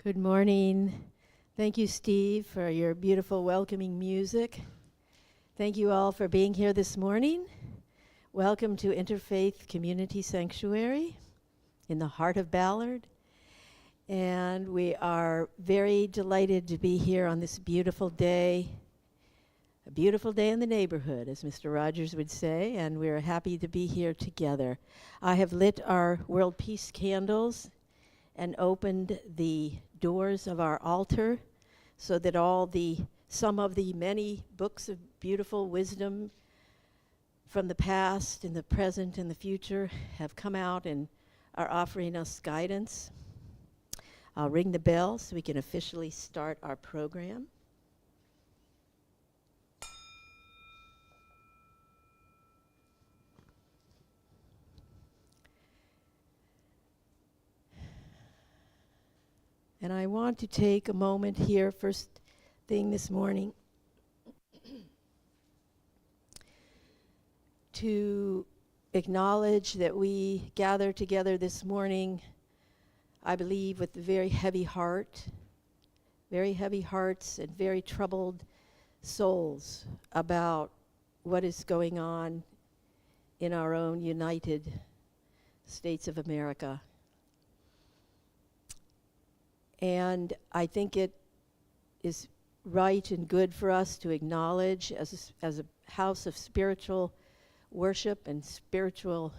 Good morning. Thank you, Steve, for your beautiful welcoming music. Thank you all for being here this morning. Welcome to Interfaith Community Sanctuary in the heart of Ballard. And we are very delighted to be here on this beautiful day, a beautiful day in the neighborhood, as Mr. Rogers would say, and we're happy to be here together. I have lit our World Peace candles and opened the doors of our altar so that some of the many books of beautiful wisdom from the past and the present and the future have come out and are offering us guidance. I'll ring the bell so we can officially start our program. And I want to take a moment here, first thing this morning, to acknowledge that we gather together this morning, I believe, with a very heavy hearts and very troubled souls about what is going on in our own United States of America. And I think it is right and good for us to acknowledge as a house of spiritual worship and spiritual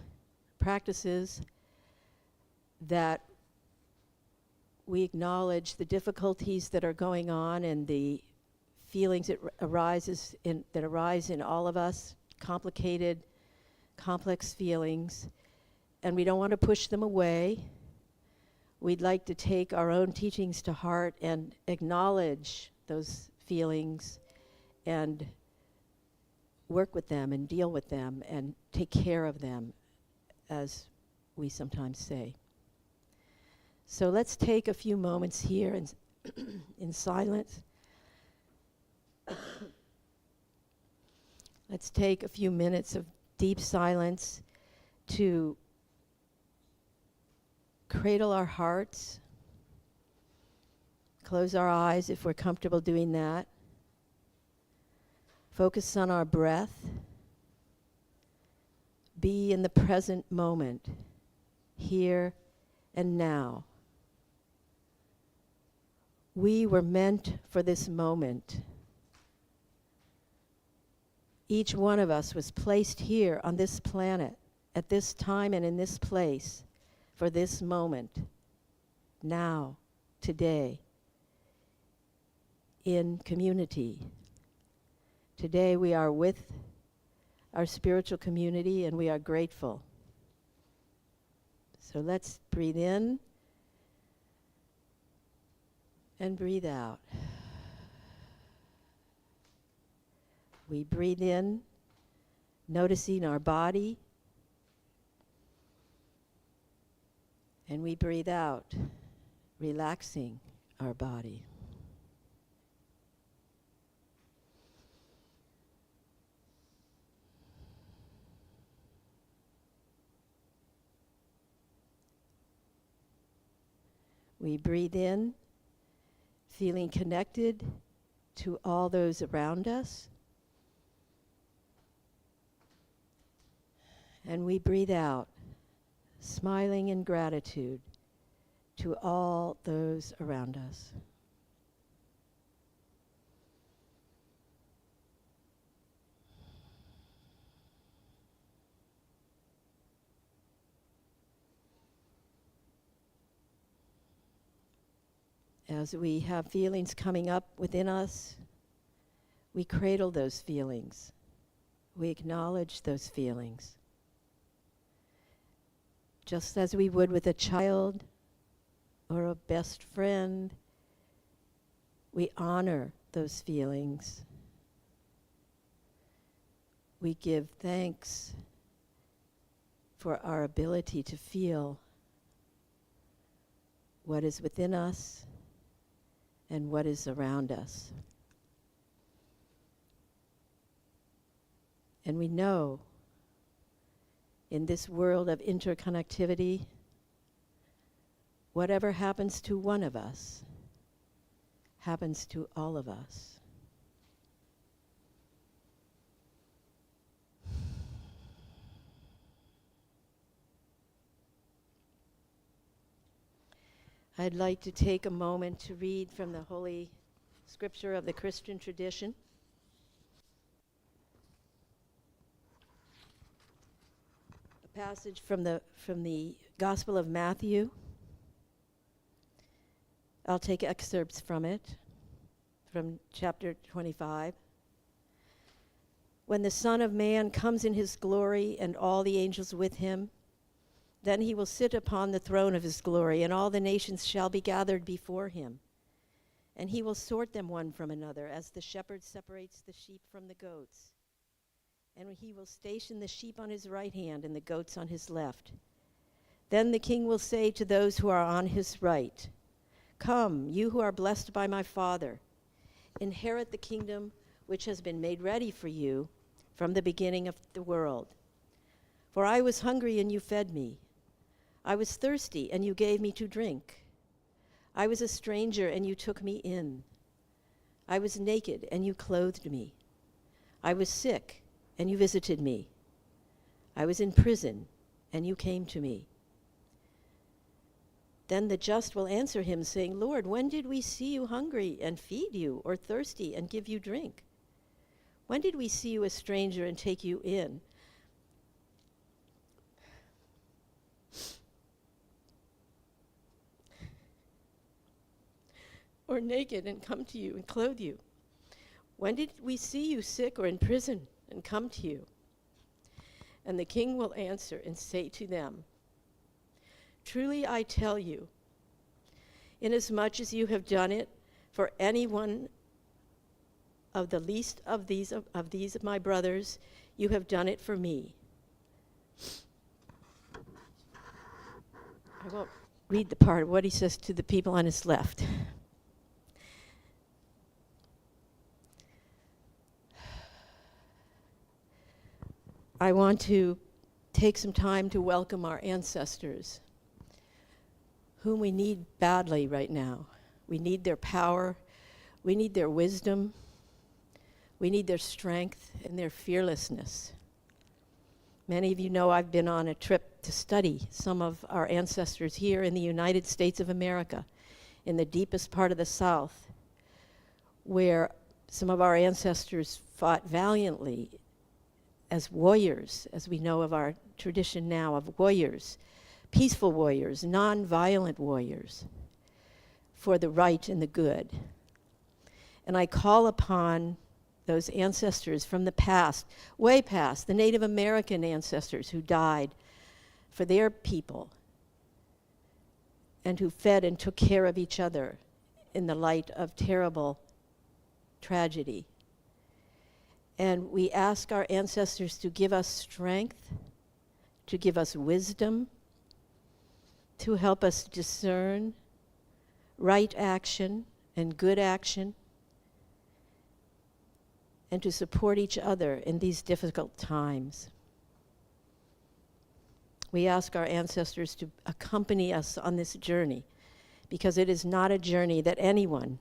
practices that we acknowledge the difficulties that are going on and the feelings that arise in all of us, complicated, complex feelings, and we don't want to push them away. We'd like to take our own teachings to heart and acknowledge those feelings and work with them and deal with them and take care of them, as we sometimes say. So let's take a few moments here in silence. Let's take a few minutes of deep silence to cradle our hearts, close our eyes if we're comfortable doing that, focus on our breath, be in the present moment, here and now. We were meant for this moment. Each one of us was placed here on this planet at this time and in this place for this moment, now, today, in community. Today we are with our spiritual community and we are grateful. So let's breathe in and breathe out. We breathe in, noticing our body, and we breathe out, relaxing our body. We breathe in, feeling connected to all those around us. And we breathe out, smiling in gratitude to all those around us. As we have feelings coming up within us, we cradle those feelings. We acknowledge those feelings. Just as we would with a child or a best friend, we honor those feelings. We give thanks for our ability to feel what is within us and what is around us. And we know in this world of interconnectivity, whatever happens to one of us happens to all of us. I'd like to take a moment to read from the Holy Scripture of the Christian tradition. A passage from the Gospel of Matthew. I'll take excerpts from it, from chapter 25. When the Son of Man comes in his glory and all the angels with him, then he will sit upon the throne of his glory, and all the nations shall be gathered before him. And he will sort them one from another, as the shepherd separates the sheep from the goats. And he will station the sheep on his right hand and the goats on his left. Then the king will say to those who are on his right, "Come, you who are blessed by my Father, inherit the kingdom which has been made ready for you from the beginning of the world. For I was hungry and you fed me. I was thirsty and you gave me to drink. I was a stranger and you took me in. I was naked and you clothed me. I was sick and you visited me. I was in prison and you came to me." Then the just will answer him, saying, "Lord, when did we see you hungry and feed you, or thirsty and give you drink? When did we see you a stranger and take you in? Or naked and come to you and clothe you? When did we see you sick or in prison and come to you?" And the king will answer and say to them, "Truly I tell you, inasmuch as you have done it for any one of the least of these of my brothers, you have done it for me." I won't read the part of what he says to the people on his left. I want to take some time to welcome our ancestors, whom we need badly right now. We need their power, we need their wisdom, we need their strength and their fearlessness. Many of you know I've been on a trip to study some of our ancestors here in the United States of America, in the deepest part of the South, where some of our ancestors fought valiantly as warriors, as we know of our tradition now of warriors, peaceful warriors, non-violent warriors, for the right and the good. And I call upon those ancestors from the past, way past, the Native American ancestors who died for their people and who fed and took care of each other in the light of terrible tragedy. And we ask our ancestors to give us strength, to give us wisdom, to help us discern right action and good action, and to support each other in these difficult times. We ask our ancestors to accompany us on this journey, because it is not a journey that anyone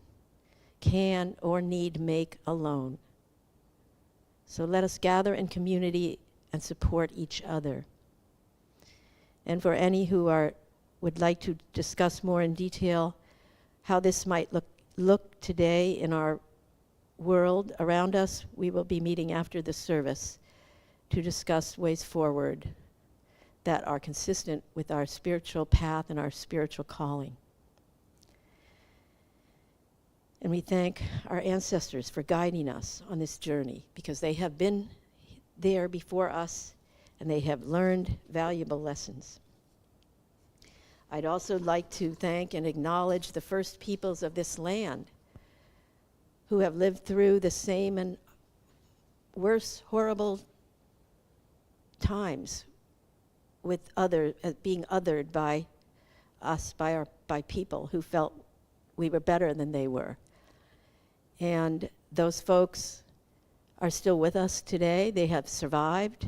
can or need make alone. So let us gather in community and support each other. And for any who would like to discuss more in detail how this might look today in our world around us, we will be meeting after the service to discuss ways forward that are consistent with our spiritual path and our spiritual calling. And we thank our ancestors for guiding us on this journey, because they have been there before us and they have learned valuable lessons. I'd also like to thank and acknowledge the first peoples of this land who have lived through the same and worse horrible times with being othered by us, by people who felt we were better than they were. And those folks are still with us today. They have survived.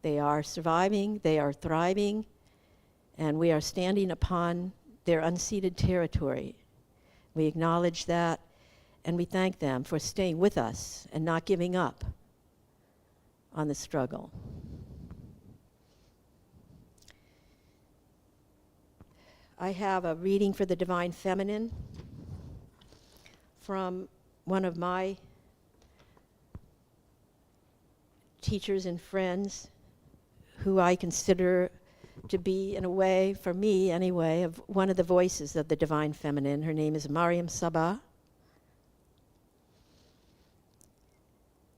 They are surviving. They are thriving. And we are standing upon their unceded territory. We acknowledge that, and we thank them for staying with us and not giving up on the struggle. I have a reading for the Divine Feminine from one of my teachers and friends who I consider to be, in a way, for me anyway, of one of the voices of the Divine Feminine. Her name is Mariam Sabah.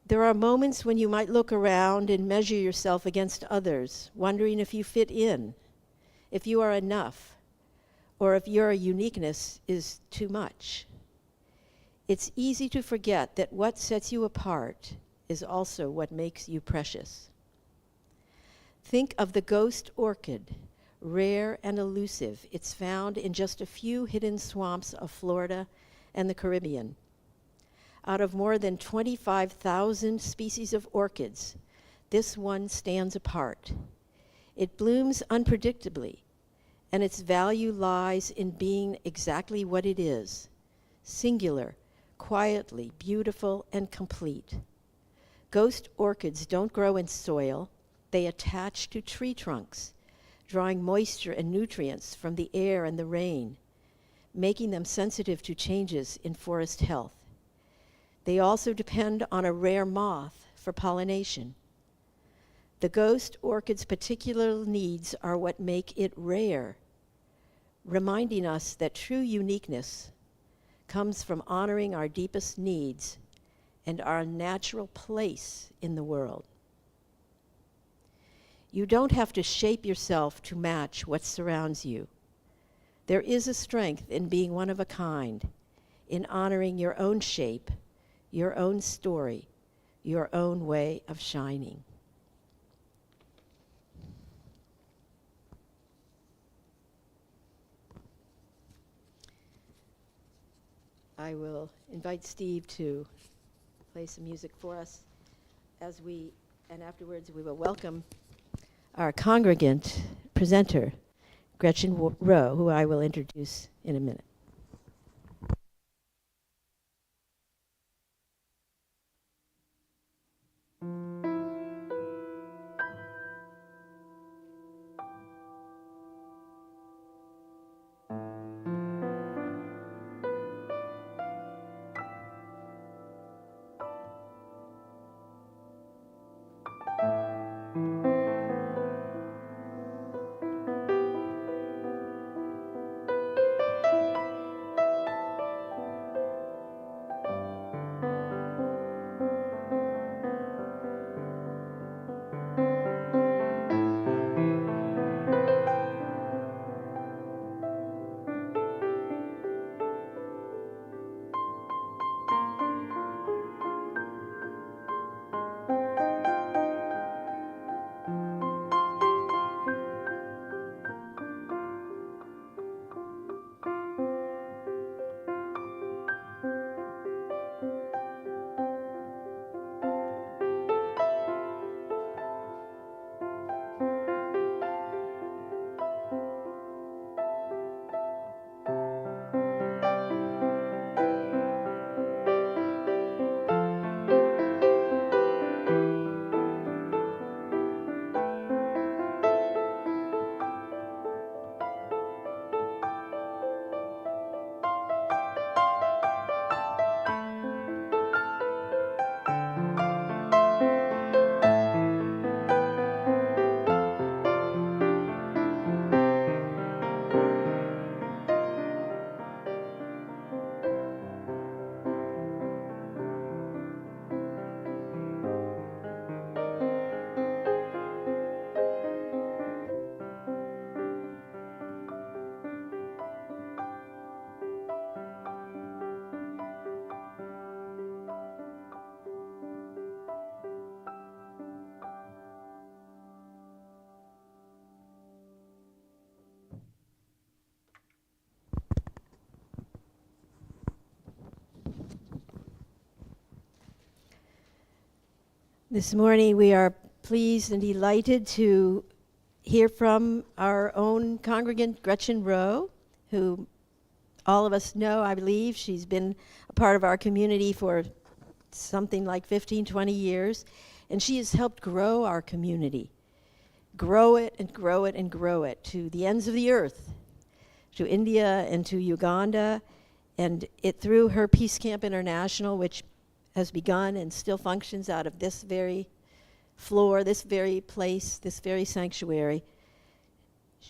There are moments when you might look around and measure yourself against others, wondering if you fit in, if you are enough, or if your uniqueness is too much. It's easy to forget that what sets you apart is also what makes you precious. Think of the ghost orchid, rare and elusive. It's found in just a few hidden swamps of Florida and the Caribbean. Out of more than 25,000 species of orchids, this one stands apart. It blooms unpredictably, and its value lies in being exactly what it is: singular, quietly beautiful, and complete. Ghost orchids don't grow in soil. They attach to tree trunks, drawing moisture and nutrients from the air and the rain, making them sensitive to changes in forest health. They also depend on a rare moth for pollination. The ghost orchid's particular needs are what make it rare, reminding us that true uniqueness comes from honoring our deepest needs and our natural place in the world. You don't have to shape yourself to match what surrounds you. There is a strength in being one of a kind, in honoring your own shape, your own story, your own way of shining. I will invite Steve to play some music for us and afterwards we will welcome our congregant presenter, Gretchen Rowe, who I will introduce in a minute. This morning we are pleased and delighted to hear from our own congregant, Gretchen Rowe, who all of us know, I believe, she's been a part of our community for something like 15, 20 years, and she has helped grow our community. Grow it and grow it and grow it to the ends of the earth, to India and to Uganda, and it through her Peace Camp International, which has begun and still functions out of this very floor, this very place, this very sanctuary.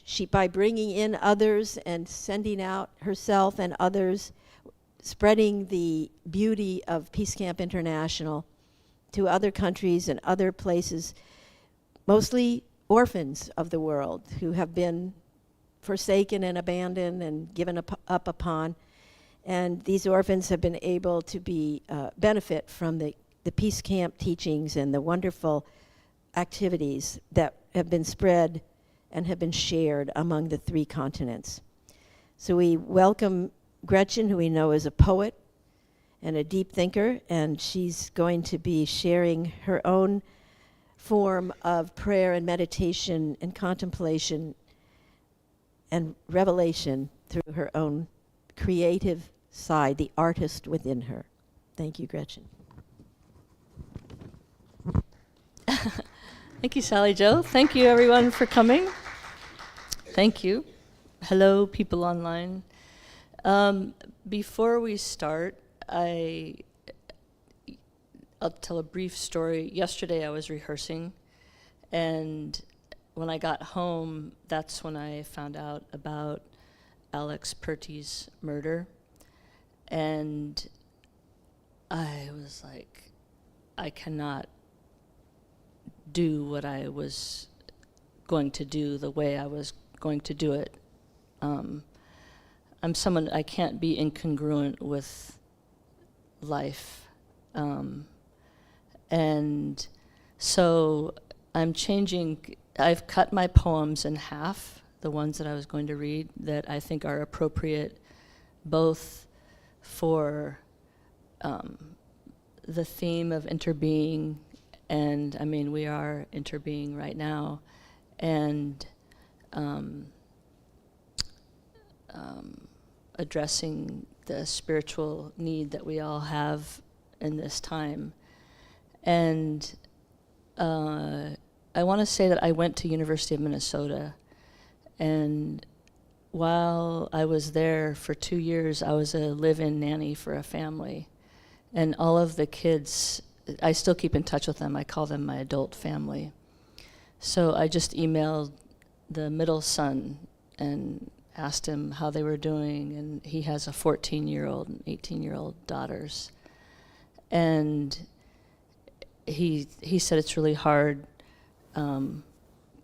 She, by bringing in others and sending out herself and others, spreading the beauty of Peace Camp International to other countries and other places, mostly orphans of the world who have been forsaken and abandoned and given up upon. And these orphans have been able to be benefit from the Peace Camp teachings and the wonderful activities that have been spread and have been shared among the 3 continents. So we welcome Gretchen, who we know is a poet and a deep thinker, and she's going to be sharing her own form of prayer and meditation and contemplation and revelation through her own creative side, the artist within her. Thank you, Gretchen. Thank you, Sally Jo. Thank you, everyone, for coming. Thank you. Hello, people online. Before we start, I'll tell a brief story. Yesterday I was rehearsing, and when I got home, that's when I found out about Alex Purty's murder. And I was like, I cannot do what I was going to do the way I was going to do it. I'm someone, I can't be incongruent with life. And so I'm changing, I've cut my poems in half, the ones that I was going to read that I think are appropriate both for the theme of interbeing, and I mean, we are interbeing right now, and addressing the spiritual need that we all have in this time. And I want to say that I went to University of Minnesota, and while I was there for 2 years, I was a live-in nanny for a family. And all of the kids, I still keep in touch with them. I call them my adult family. So I just emailed the middle son and asked him how they were doing, and he has a 14-year-old and 18-year-old daughters. And he said it's really hard.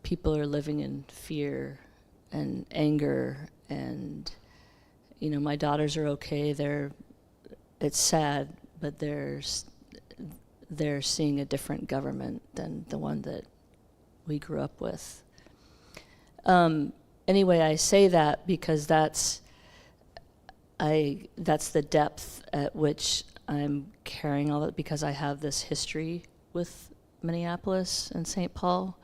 People are living in fear and anger, and you know, my daughters are okay. It's sad, but they're seeing a different government than the one that we grew up with. Anyway, I say that because that's the depth at which I'm carrying all that, because I have this history with Minneapolis and St. Paul.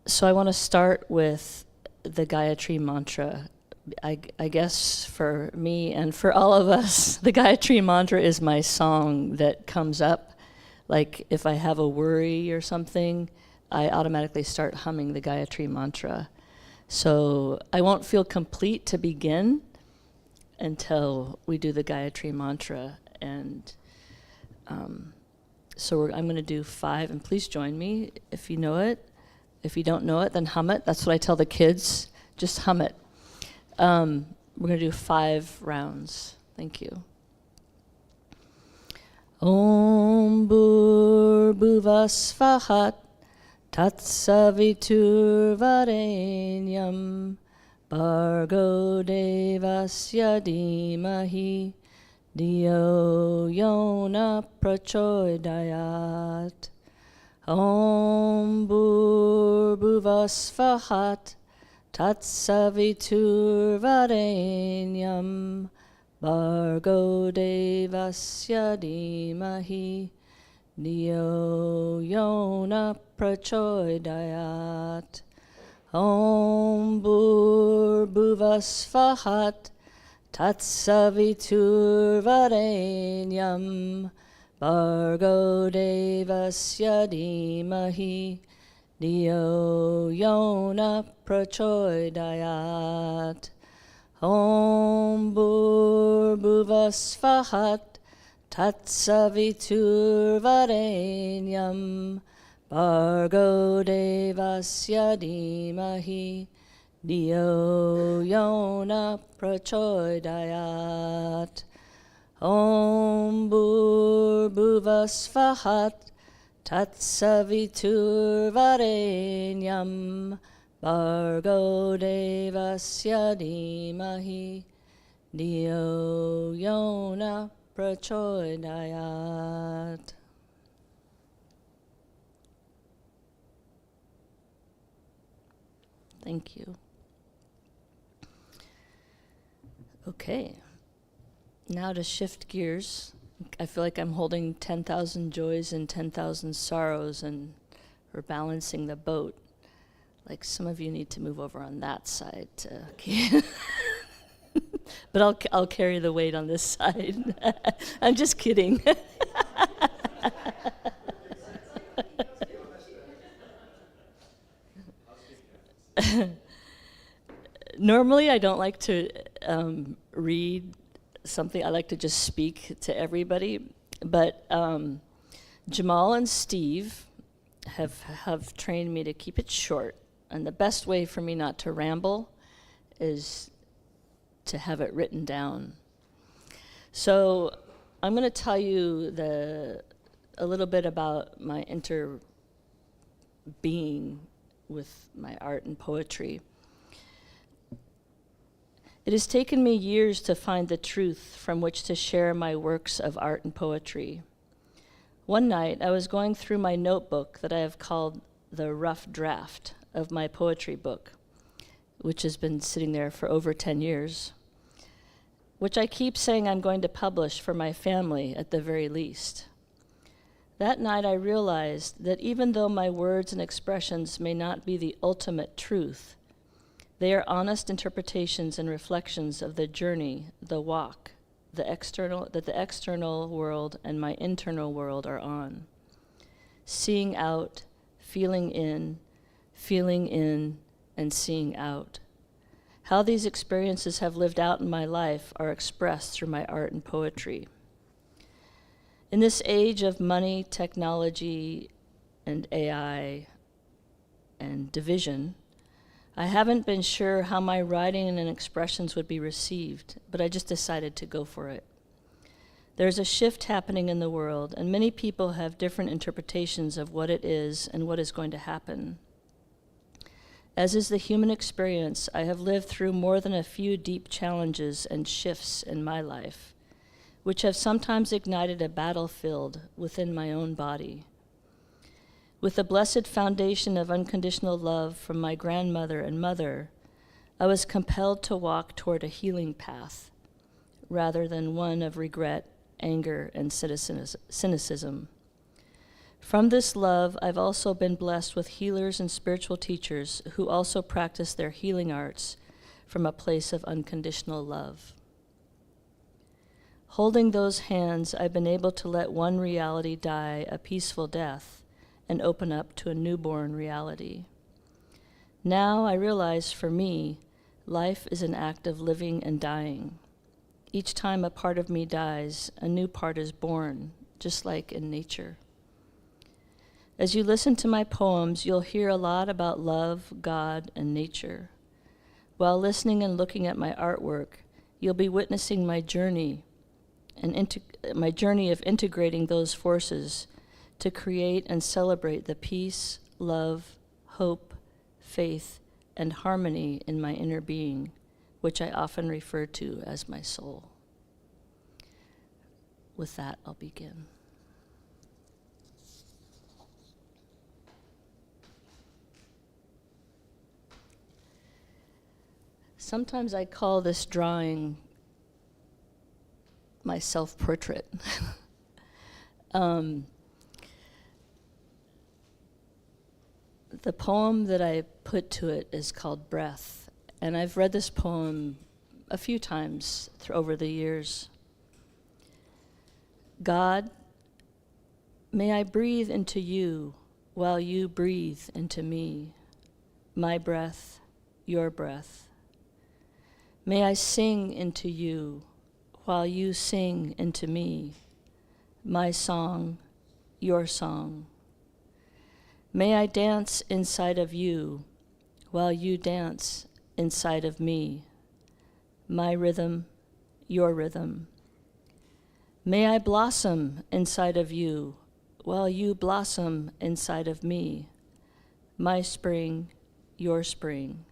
So I want to start with the Gayatri Mantra. I guess for me and for all of us, the Gayatri Mantra is my song that comes up. Like if I have a worry or something, I automatically start humming the Gayatri Mantra. So I won't feel complete to begin until we do the Gayatri Mantra. And so I'm going to do 5, and please join me if you know it. If you don't know it, then hum it. That's what I tell the kids. Just hum it. We're going to do 5 rounds. Thank you. Om Bhur-Bhuvah-Svahat Tatsavitur-Varenyam Bhargo Devasya Dhimahi Dhiyo Yona Prachodayat. Om Bhur-Bhuvah-Svahat Tatsavitur-Varenyam Bhargo Devasya Dhimahi Dhiyo Yona Prachodayat. Om Bhur bhuvasvahat tatsavitur varenyam Bargo devasya dhimahi Diyo yona prachodayat Om bhuvasvahat tatsavitur varenyam Bargo devasya dhimahi Diyo yona prachodayat Om bhuvasvahat tatsavitur varenyam Bargo devasya dhimahi Diyo yona prachodayat. Thank you. Okay. Now to shift gears. I feel like I'm holding 10,000 joys and 10,000 sorrows, and we're balancing the boat. Like some of you need to move over on that side. But I'll carry the weight on this side. I'm just kidding. Normally, I don't like to read something. I like to just speak to everybody. But Jamal and Steve have trained me to keep it short. And the best way for me not to ramble is to have it written down. So I'm going to tell you a little bit about my interbeing with my art and poetry. It has taken me years to find the truth from which to share my works of art and poetry. One night, I was going through my notebook that I have called the rough draft of my poetry book, which has been sitting there for over 10 years, which I keep saying I'm going to publish for my family at the very least. That night, I realized that even though my words and expressions may not be the ultimate truth, they are honest interpretations and reflections of the journey, the walk, that the external world and my internal world are on. Seeing out, feeling in, and seeing out. How these experiences have lived out in my life are expressed through my art and poetry. In this age of money, technology, and AI, and division, I haven't been sure how my writing and expressions would be received, but I just decided to go for it. There's a shift happening in the world, and many people have different interpretations of what it is and what is going to happen. As is the human experience, I have lived through more than a few deep challenges and shifts in my life, which have sometimes ignited a battlefield within my own body. With the blessed foundation of unconditional love from my grandmother and mother, I was compelled to walk toward a healing path, rather than one of regret, anger, and cynicism. From this love, I've also been blessed with healers and spiritual teachers who also practice their healing arts from a place of unconditional love. Holding those hands, I've been able to let one reality die a peaceful death and open up to a newborn reality. Now I realize for me, life is an act of living and dying. Each time a part of me dies, a new part is born, just like in nature. As you listen to my poems, you'll hear a lot about love, God, and nature. While listening and looking at my artwork, you'll be witnessing my journey my journey of integrating those forces to create and celebrate the peace, love, hope, faith, and harmony in my inner being, which I often refer to as my soul. With that, I'll begin. Sometimes I call this drawing my self-portrait. The poem that I put to it is called Breath, And I've read this poem a few times over the years. God, may I breathe into you while you breathe into me, my breath, your breath. May I sing into you while you sing into me, my song, your song. May I dance inside of you while you dance inside of me, my rhythm, your rhythm. May I blossom inside of you while you blossom inside of me, my spring, your spring.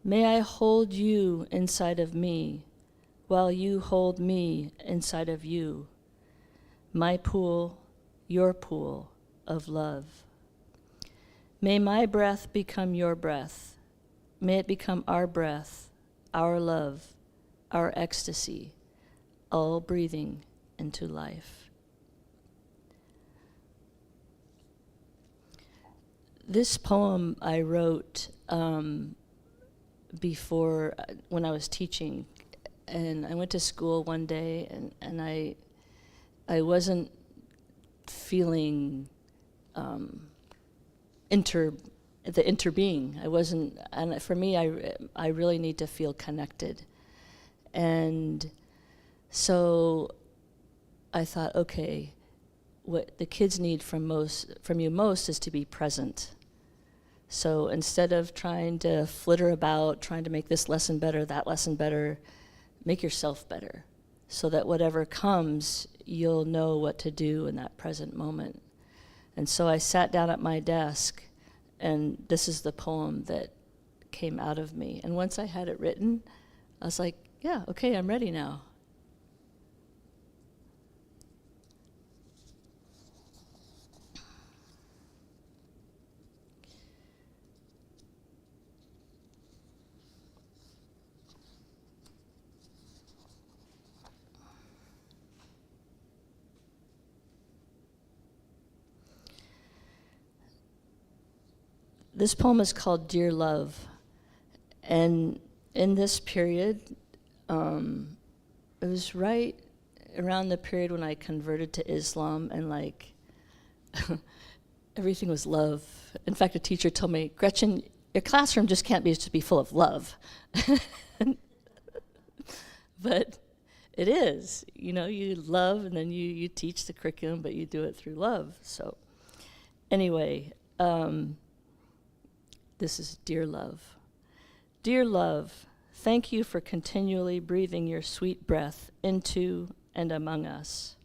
May I hold you inside of me while you hold me inside of you, my pool, your pool of love. May my breath become your breath. May it become our breath, our love, our ecstasy, all breathing into life. This poem I wrote before, when I was teaching, and I went to school one day, and I wasn't feeling the interbeing. I wasn't, and for me, I really need to feel connected. And so I thought, okay, what the kids need from you most is to be present. So instead of trying to flitter about, trying to make this lesson better, that lesson better, make yourself better, so that whatever comes, you'll know what to do in that present moment. And so I sat down at my desk, and this is the poem that came out of me. And once I had it written, I was like, yeah, okay, I'm ready now. This poem is called Dear Love, and in this period, it was right around the period when I converted to Islam, and like everything was love. In fact, a teacher told me, Gretchen, your classroom just can't just be full of love. But it is, you love, and then you teach the curriculum, but you do it through love. So anyway, this is Dear Love. Dear love, thank you for continually breathing your sweet breath into and among us.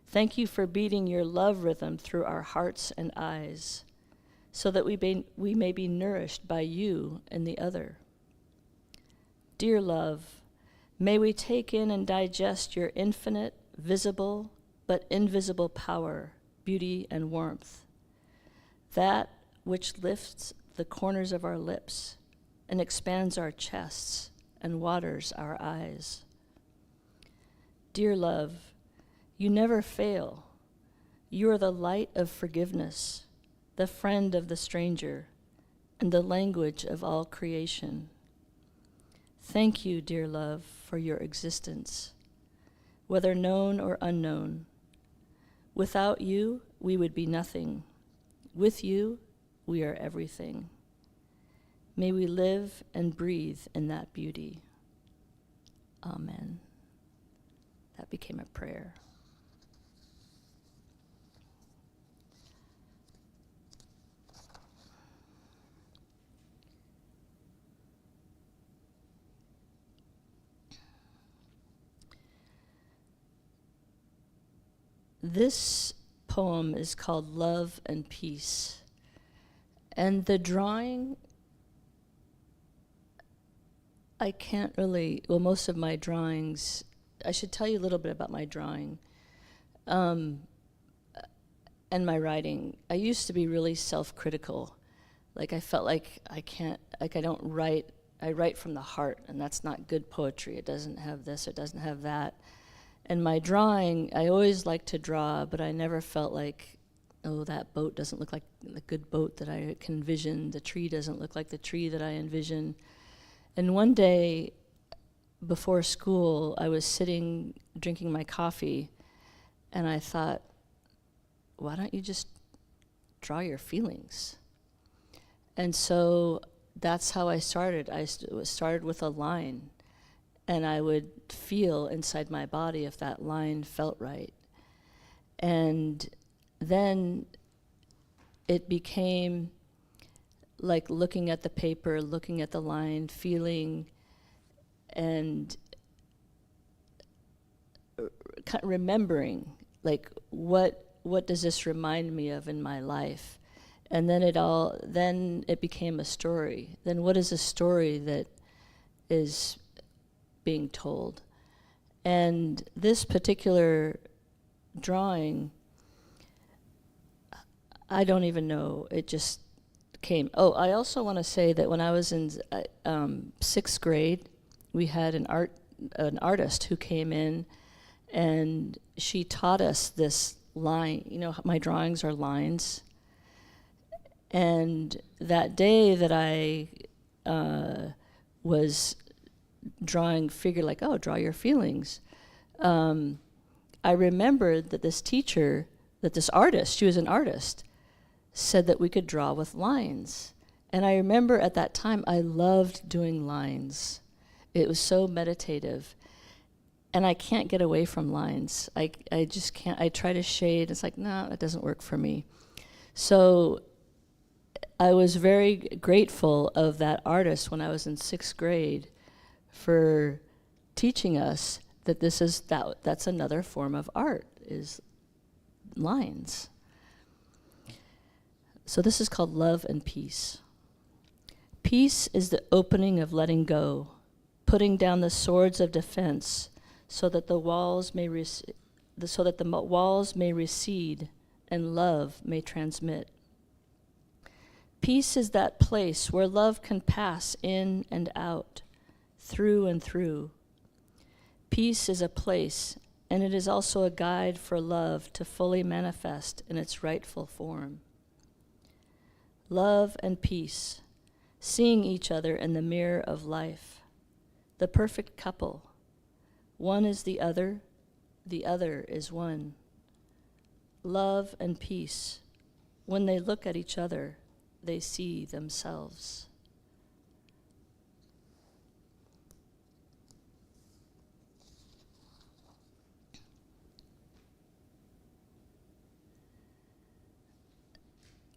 Thank you for beating your love rhythm through our hearts and eyes, so that we may be nourished by you and the other. Dear love, may we take in and digest your infinite, visible, but invisible power, beauty, and warmth, that which lifts the corners of our lips and expands our chests and waters our eyes. Dear love, you never fail. You are the light of forgiveness, the friend of the stranger, and the language of all creation. Thank you, dear love, for your existence, whether known or unknown. Without you, we would be nothing. With you, we are everything. May we live and breathe in that beauty. Amen. That became a prayer. This poem is called Love and Peace. And the drawing, I can't really, most of my drawings, I should tell you a little bit about my drawing and my writing. I used to be really self-critical. Like I felt like I don't write, I write from the heart, and that's not good poetry. It doesn't have this, it doesn't have that. And my drawing, I always liked to draw, but I never felt like, oh, that boat doesn't look like the good boat that I can envision. The tree doesn't look like the tree that I envision. And one day before school, I was sitting drinking my coffee, and I thought, why don't you just draw your feelings? And so that's how I started. I started with a line, and I would feel inside my body if that line felt right. And then it became like looking at the paper, looking at the line, feeling, and remembering, like, what does this remind me of in my life? And then it became a story. Then what is a story that is being told? And this particular drawing, I don't even know, it just came. Oh, I also want to say that when I was in 6th grade, we had an artist who came in, and she taught us this line. You know, my drawings are lines. And that day that I was drawing figure, like, oh, draw your feelings, I remembered that this teacher, that this artist, she was an artist, said that we could draw with lines. And I remember at that time, I loved doing lines. It was so meditative. And I can't get away from lines. I just can't. I try to shade. It's like, no, that doesn't work for me. So I was very grateful of that artist when I was in 6th grade for teaching us that that's another form of art, is lines. So this is called Love and Peace. Peace is the opening of letting go, putting down the swords of defense, so that the walls may recede and love may transmit. Peace is that place where love can pass in and out, through and through. Peace is a place, and it is also a guide for love to fully manifest in its rightful form. Love and peace, seeing each other in the mirror of life, the perfect couple. One is the other is one. Love and peace, when they look at each other, they see themselves.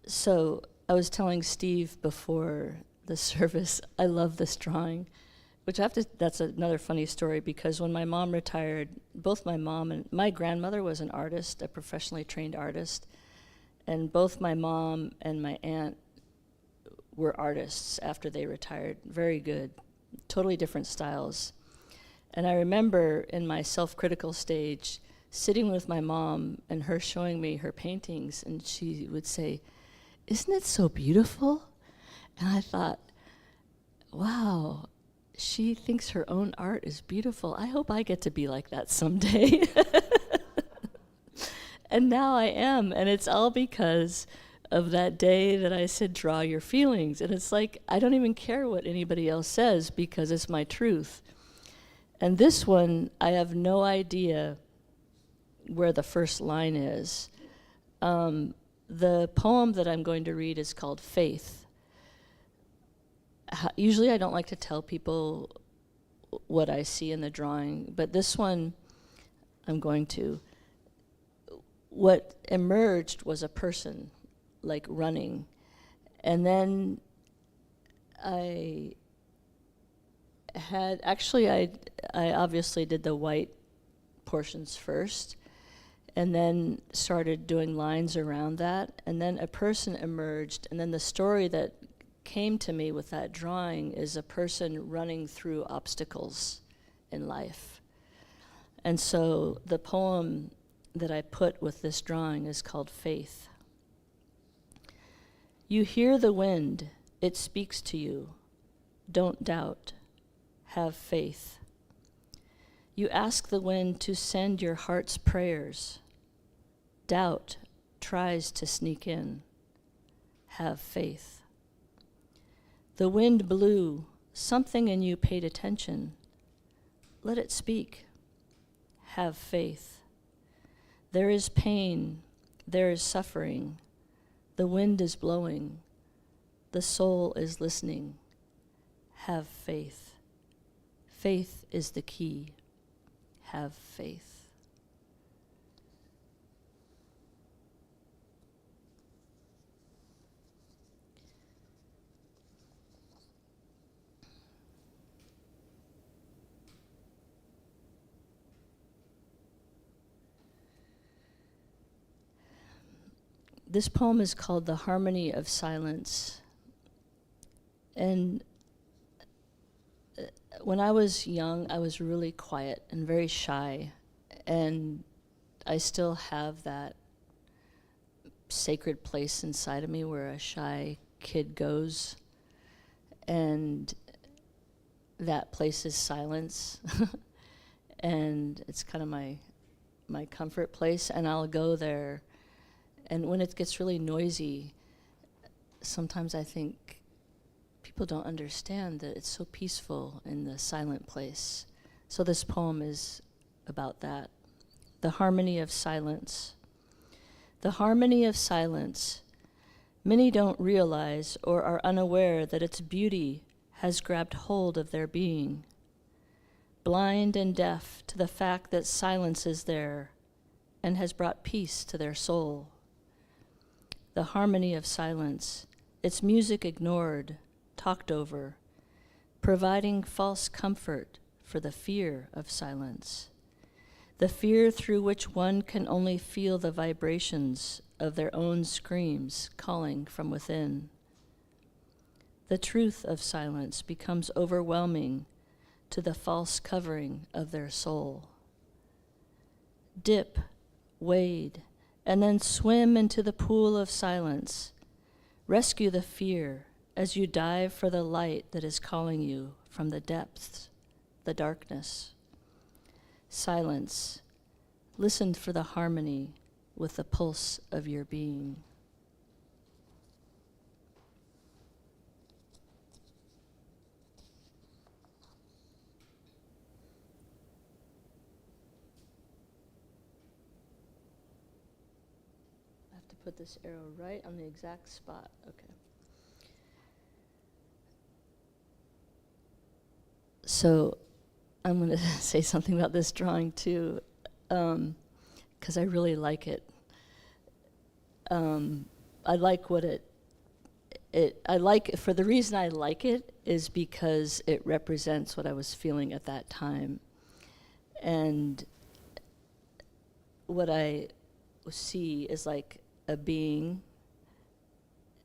So I was telling Steve before the service, I love this drawing, which that's another funny story, because when my mom retired, both my mom and my grandmother was an artist, a professionally trained artist, and both my mom and my aunt were artists after they retired. Very good, totally different styles. And I remember in my self-critical stage, sitting with my mom and her showing me her paintings, and she would say, "Isn't it so beautiful?" And I thought, wow, she thinks her own art is beautiful. I hope I get to be like that someday. And now I am, and it's all because of that day that I said, draw your feelings. And it's like, I don't even care what anybody else says, because it's my truth. And this one, I have no idea where the first line is. The poem that I'm going to read is called Faith. Usually I don't like to tell people what I see in the drawing, but this one I'm going to. What emerged was a person, like running. And then I obviously did the white portions first, and then started doing lines around that, and then a person emerged, and then the story that came to me with that drawing is a person running through obstacles in life. And so the poem that I put with this drawing is called Faith. You hear the wind, it speaks to you. Don't doubt, have faith. You ask the wind to send your heart's prayers. Doubt tries to sneak in. Have faith. The wind blew, something in you paid attention. Let it speak. Have faith. There is pain. There is suffering. The wind is blowing. The soul is listening. Have faith. Faith is the key. Have faith. This poem is called The Harmony of Silence. And when I was young, I was really quiet and very shy. And I still have that sacred place inside of me where a shy kid goes. And that place is silence. And it's kind of my comfort place. And I'll go there. And when it gets really noisy, sometimes I think people don't understand that it's so peaceful in the silent place. So this poem is about that. The harmony of silence. The harmony of silence. Many don't realize or are unaware that its beauty has grabbed hold of their being. Blind and deaf to the fact that silence is there and has brought peace to their soul. The harmony of silence, its music ignored, talked over, providing false comfort for the fear of silence, the fear through which one can only feel the vibrations of their own screams calling from within. The truth of silence becomes overwhelming to the false covering of their soul. Dip, wade, and then swim into the pool of silence. Rescue the fear as you dive for the light that is calling you from the depths, the darkness. Silence. Listen for the harmony with the pulse of your being. Put this arrow right on the exact spot. Okay. So I'm going to say something about this drawing too, because I really like it. I like what I like, for the reason I like it is because it represents what I was feeling at that time. And what I see is like a being,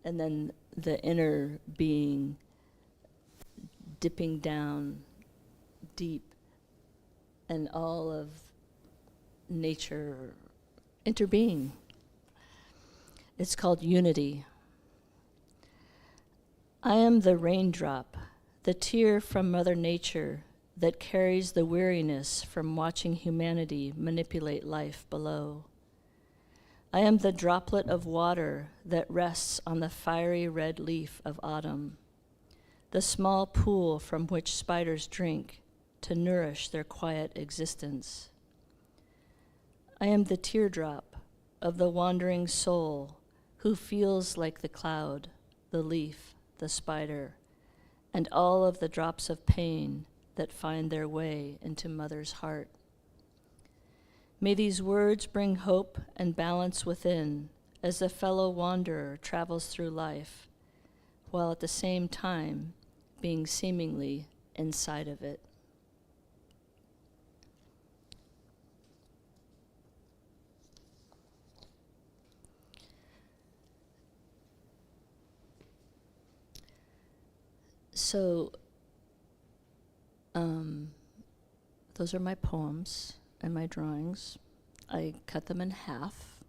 and then the inner being dipping down deep, and all of nature interbeing. It's called unity. I am the raindrop, the tear from Mother Nature that carries the weariness from watching humanity manipulate life below. I am the droplet of water that rests on the fiery red leaf of autumn, the small pool from which spiders drink to nourish their quiet existence. I am the teardrop of the wandering soul who feels like the cloud, the leaf, the spider, and all of the drops of pain that find their way into Mother's heart. May these words bring hope and balance within as the fellow wanderer travels through life, while at the same time being seemingly inside of it. So, those are my poems and my drawings. I cut them in half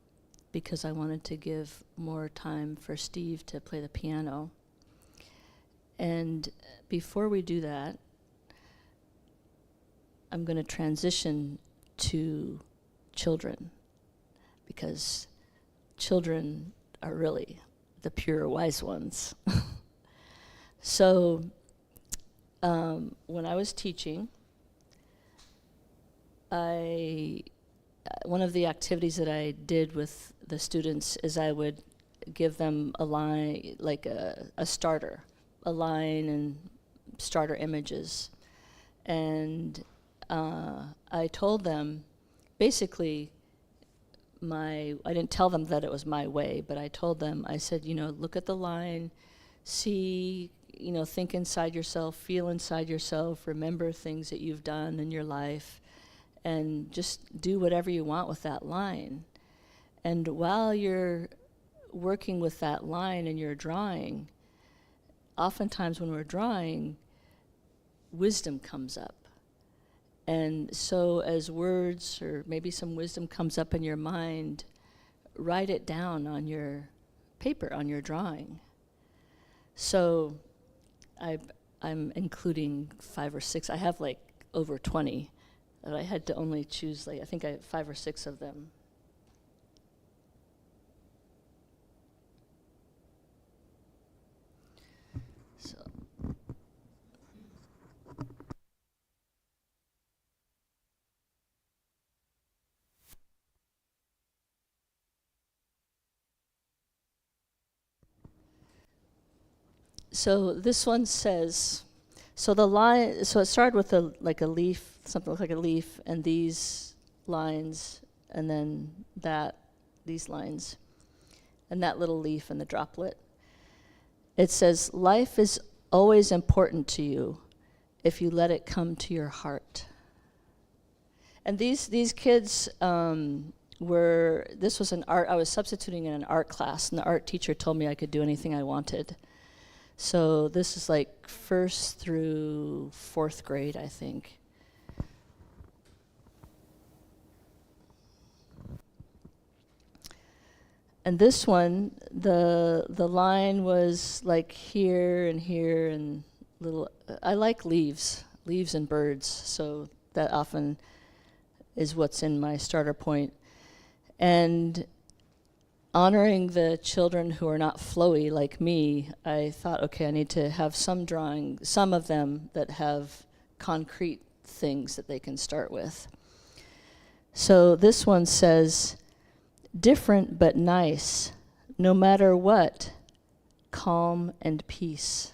because I wanted to give more time for Steve to play the piano. And before we do that, I'm going to transition to children, because children are really the pure wise ones. So when I was teaching, one of the activities that I did with the students is I would give them a line, like a starter, a line and starter images. And I told them, basically, I didn't tell them that it was my way, but I told them, I said, look at the line, see, think inside yourself, feel inside yourself, remember things that you've done in your life, and just do whatever you want with that line. And while you're working with that line and you're drawing, oftentimes when we're drawing, wisdom comes up. And so as words or maybe some wisdom comes up in your mind, write it down on your paper, on your drawing. So I'm including 5 or 6. I have like over 20, but I had to only choose I think I have 5 or 6 of them. So this one says, so it started with a leaf, something like a leaf, and these lines, and then these lines, and that little leaf and the droplet. It says, life is always important to you if you let it come to your heart. And these kids this was an art, I was substituting in an art class, and the art teacher told me I could do anything I wanted. So this is like 1st through 4th grade, I think. And this one, the line was like here and little, I like leaves and birds, so that often is what's in my starter point. And honoring the children who are not flowy like me, I thought, okay, I need to have some of them that have concrete things that they can start with. So this one says, different but nice, no matter what, calm and peace.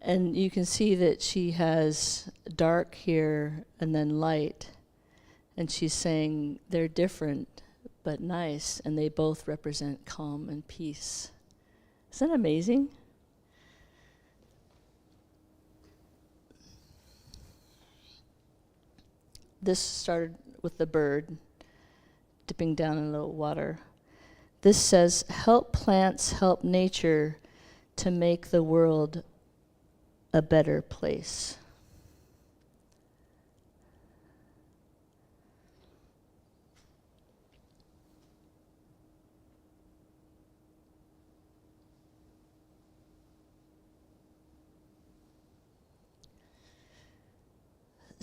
And you can see that she has dark here and then light. And she's saying they're different but nice, and they both represent calm and peace. Isn't that amazing? This started with the bird dipping down in a little water. This says, help plants, help nature to make the world a better place.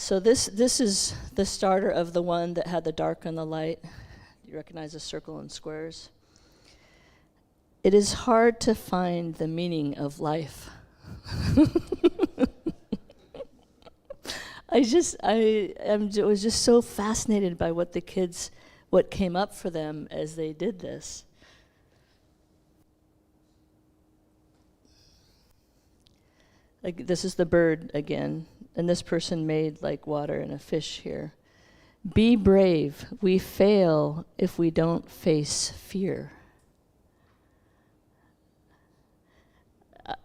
So this is the starter of the one that had the dark and the light. You recognize the circle and squares. It is hard to find the meaning of life. I was just so fascinated by what came up for them as they did this. Like, this is the bird again. And this person made like water and a fish here. Be brave. We fail if we don't face fear.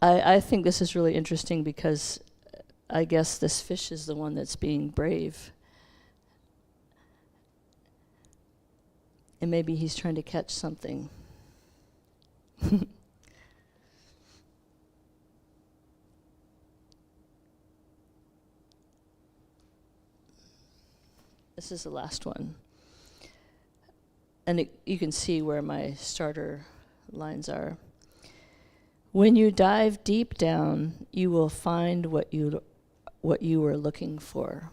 I think this is really interesting because I guess this fish is the one that's being brave. And maybe he's trying to catch something. This is the last one. And you can see where my starter lines are. When you dive deep down, you will find what you were looking for.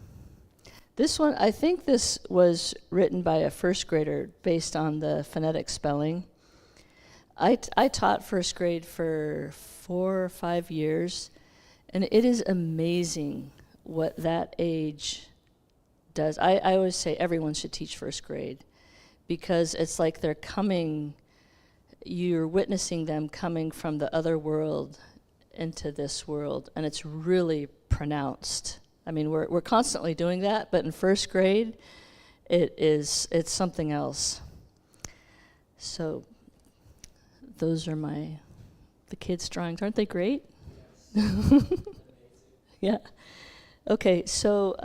This one, I think this was written by a first grader based on the phonetic spelling. I taught first grade for 4 or 5 years, And it is amazing what that age does. I always say everyone should teach first grade, because it's like they're coming, you're witnessing them coming from the other world into this world, and it's really pronounced. I mean, we're constantly doing that, but in first grade, it's something else. So those are the kids' drawings. Aren't they great? Yes. Yeah. Okay, so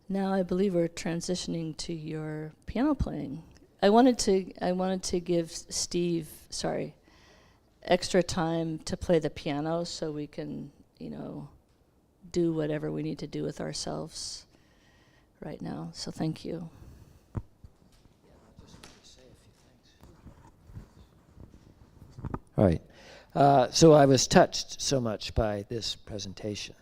now I believe we're transitioning to your piano playing. I wanted to give Steve, extra time to play the piano so we can, do whatever we need to do with ourselves right now. So thank you. All right. So I was touched so much by this presentation.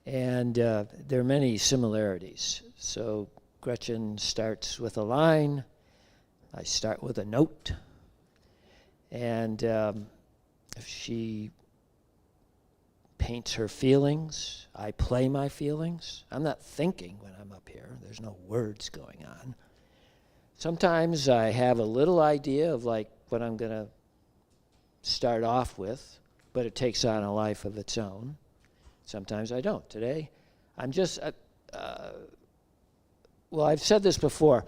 And there are many similarities. So Gretchen starts with a line. I start with a note. And she paints her feelings. I play my feelings. I'm not thinking when I'm up here. There's no words going on. Sometimes I have a little idea of like what I'm going to start off with, but it takes on a life of its own. Sometimes I don't. Today, I'm just, well, I've said this before.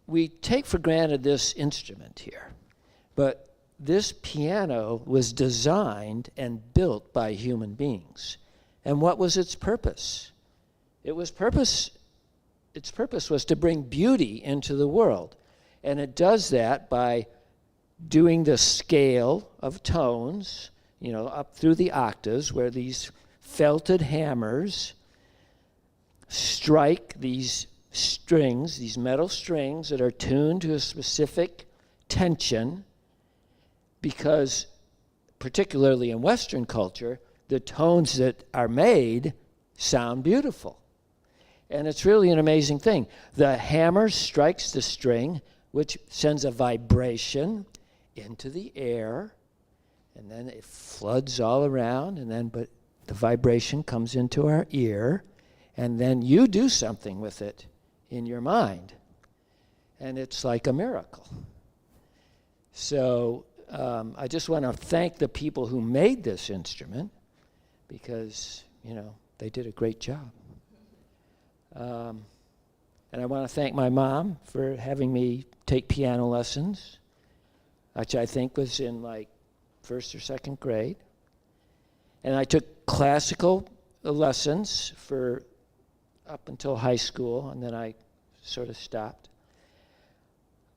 We take for granted this instrument here, but this piano was designed and built by human beings. And what was its purpose? Its purpose was to bring beauty into the world. And it does that by doing the scale of tones, up through the octaves, where these felted hammers strike these strings, these metal strings that are tuned to a specific tension, because particularly in Western culture, the tones that are made sound beautiful. And it's really an amazing thing. The hammer strikes the string, which sends a vibration into the air, and then it floods all around, but the vibration comes into our ear, and then you do something with it in your mind. And it's like a miracle. So I just want to thank the people who made this instrument, because, they did a great job. And I want to thank my mom for having me take piano lessons, which I think was in like first or second grade. And I took classical lessons for up until high school, and then I sort of stopped.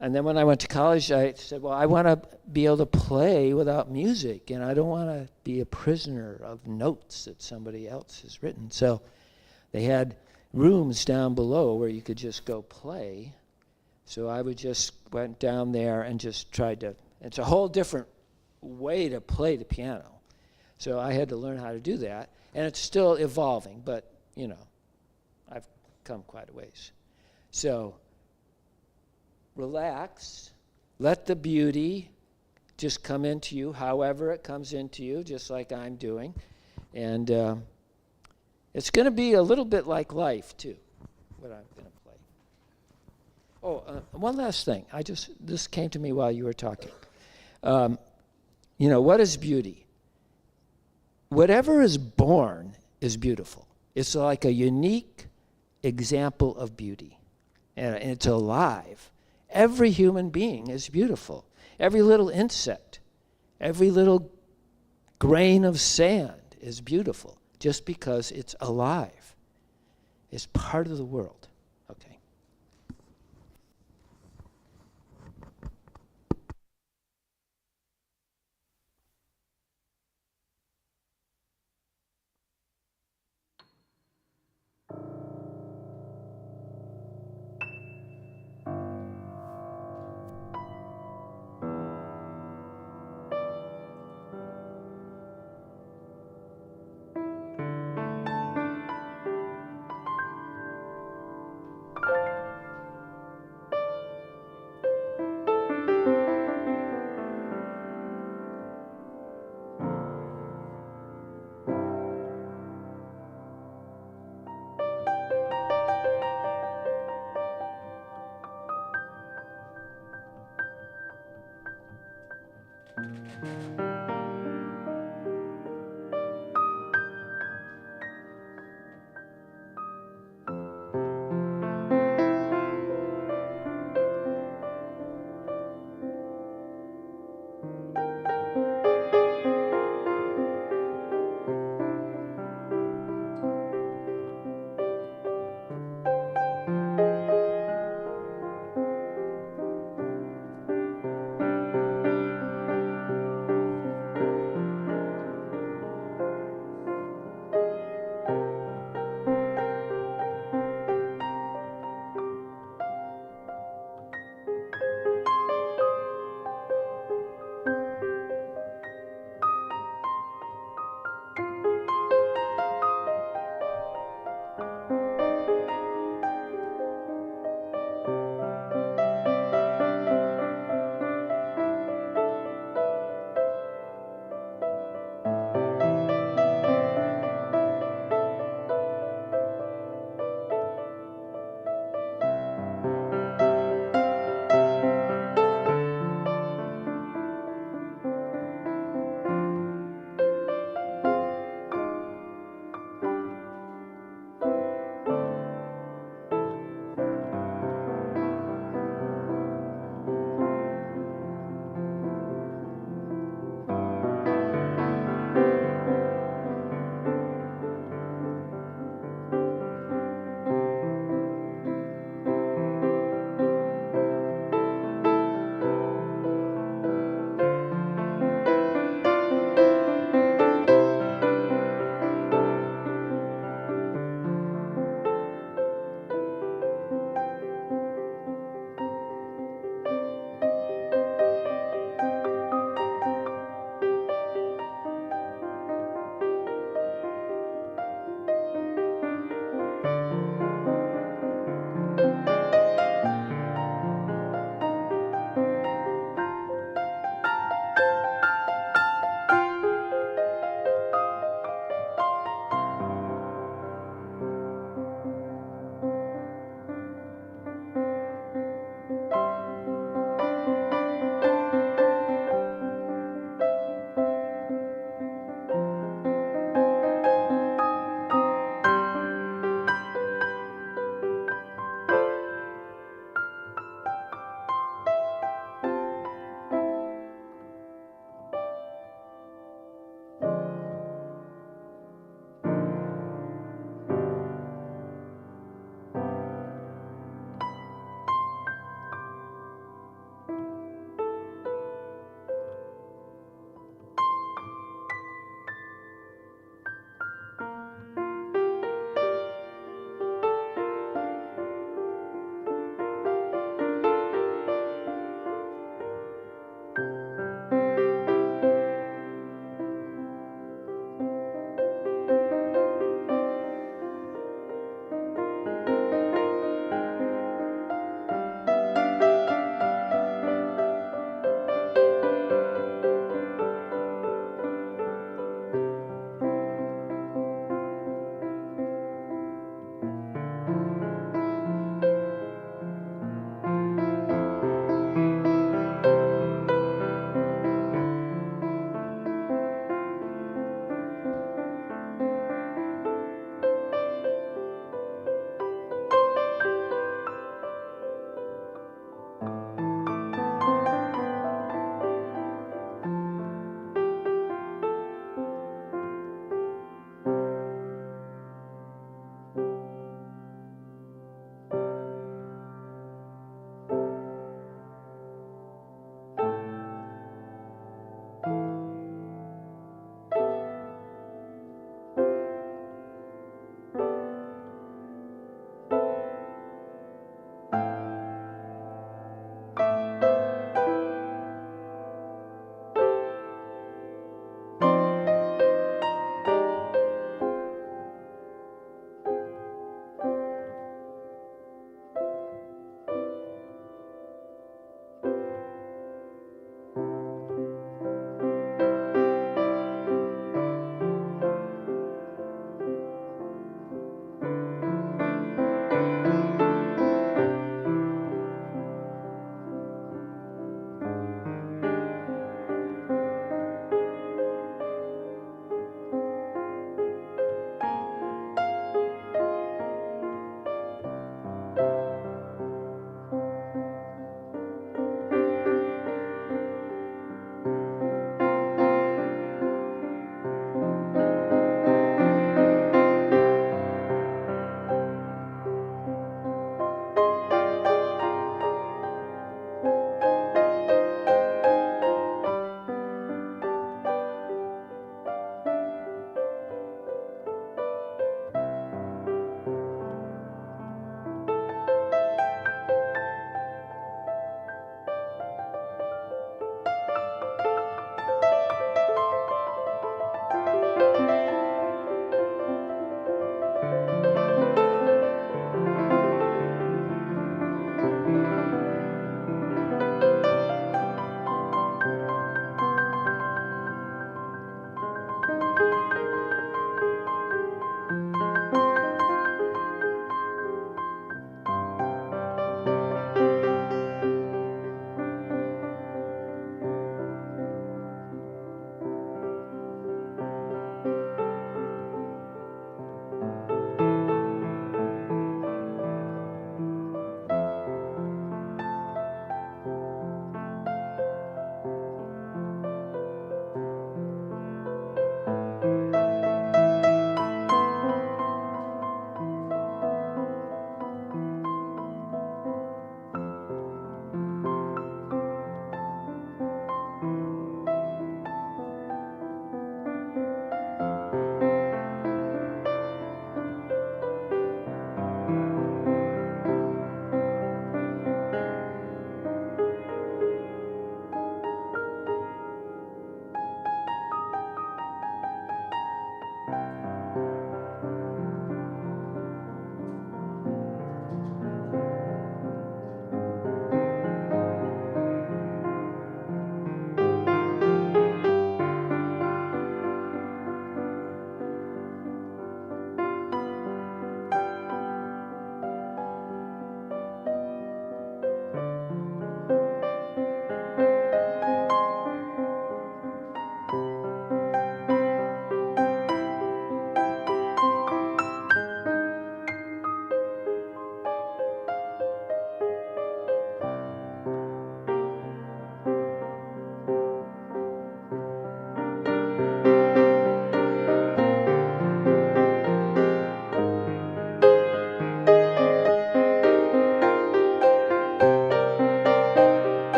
And then when I went to college, I said, well, I want to be able to play without music, and I don't want to be a prisoner of notes that somebody else has written. So they had rooms down below where you could just go play. So I went down there and just tried to, it's a whole different way to play the piano. So I had to learn how to do that. And it's still evolving, but, I've come quite a ways. So relax, let the beauty just come into you, however it comes into you, just like I'm doing. And it's going to be a little bit like life, too, what I'm going to play. Oh, one last thing. This came to me while you were talking. What is beauty? Whatever is born is beautiful. It's like a unique example of beauty. And it's alive. Every human being is beautiful. Every little insect, every little grain of sand is beautiful just because it's alive. It's part of the world. Okay.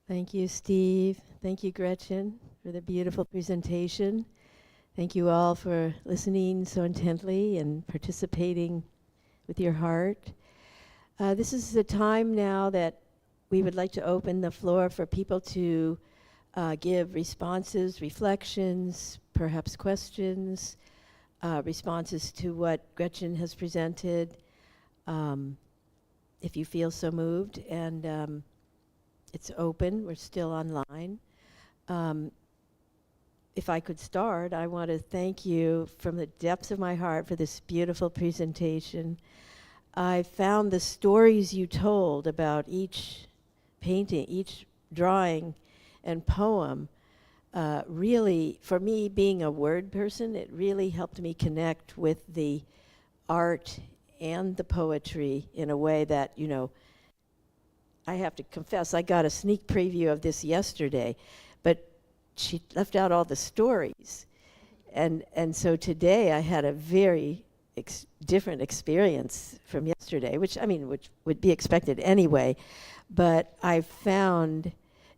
Thank you, Steve. Thank you, Gretchen, for the beautiful presentation. Thank you all for listening so intently and participating with your heart. This is the time now that we would like to open the floor for people to give responses, reflections, perhaps questions, responses to what Gretchen has presented, if you feel so moved. And it's open. We're still online. If I could start, I want to thank you from the depths of my heart for this beautiful presentation. I found the stories you told about each painting, each drawing and poem, really, for me being a word person, it really helped me connect with the art and the poetry in a way that, you know, I have to confess, I got a sneak preview of this yesterday, but she left out all the stories. And so today I had a very different experience from yesterday, which would be expected anyway. But I found,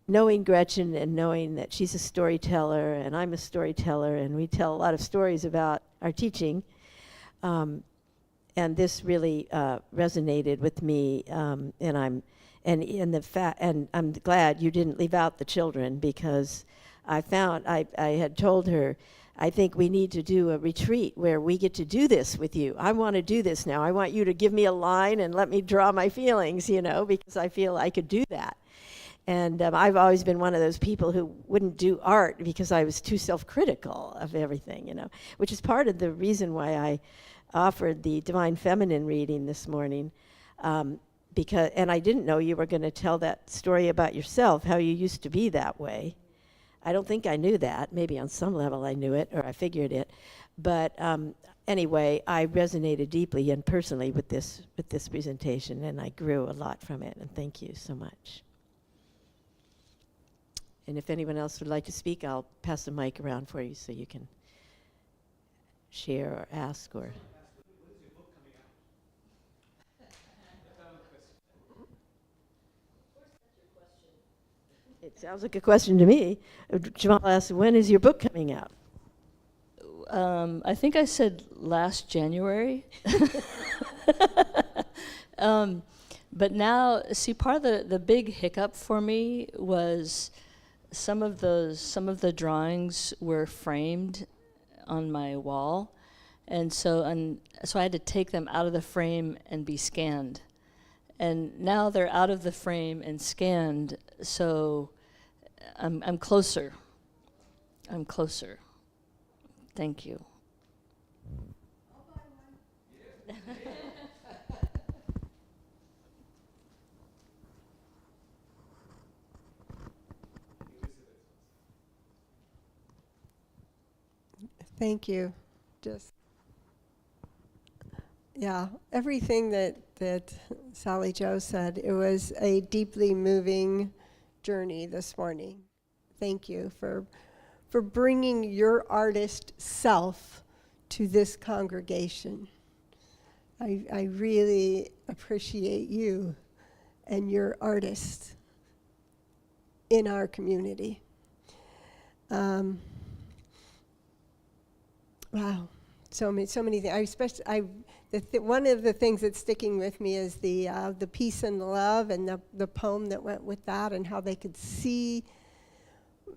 knowing Gretchen and knowing that she's a storyteller and I'm a storyteller and we tell a lot of stories about our teaching, and this really resonated with me, and I'm glad you didn't leave out the children, because I had told her, I think we need to do a retreat where we get to do this with you. I want to do this now. I want you to give me a line and let me draw my feelings, because I feel I could do that. And I've always been one of those people who wouldn't do art because I was too self-critical of everything, which is part of the reason why I offered the Divine Feminine reading this morning. And I didn't know you were going to tell that story about yourself, how you used to be that way. I don't think I knew that. Maybe on some level I knew it, or I figured it. But anyway, I resonated deeply and personally with this presentation, and I grew a lot from it. And thank you so much. And if anyone else would like to speak, I'll pass the mic around for you so you can share or ask or. It sounds like a question to me. Jamal asked, when is your book coming out? I think I said last January. But now, see, part of the big hiccup for me was some of the drawings were framed on my wall, and so I had to take them out of the frame and be scanned. And now they're out of the frame and scanned, so I'm closer. I'm closer. Thank you. Thank you. Everything that Sally Jo said, it was a deeply moving journey this morning. Thank you for bringing your artist self to this congregation. I really appreciate you and your artist in our community. Wow, so many things. One of the things that's sticking with me is the peace and the love, and the poem that went with that, and how they could see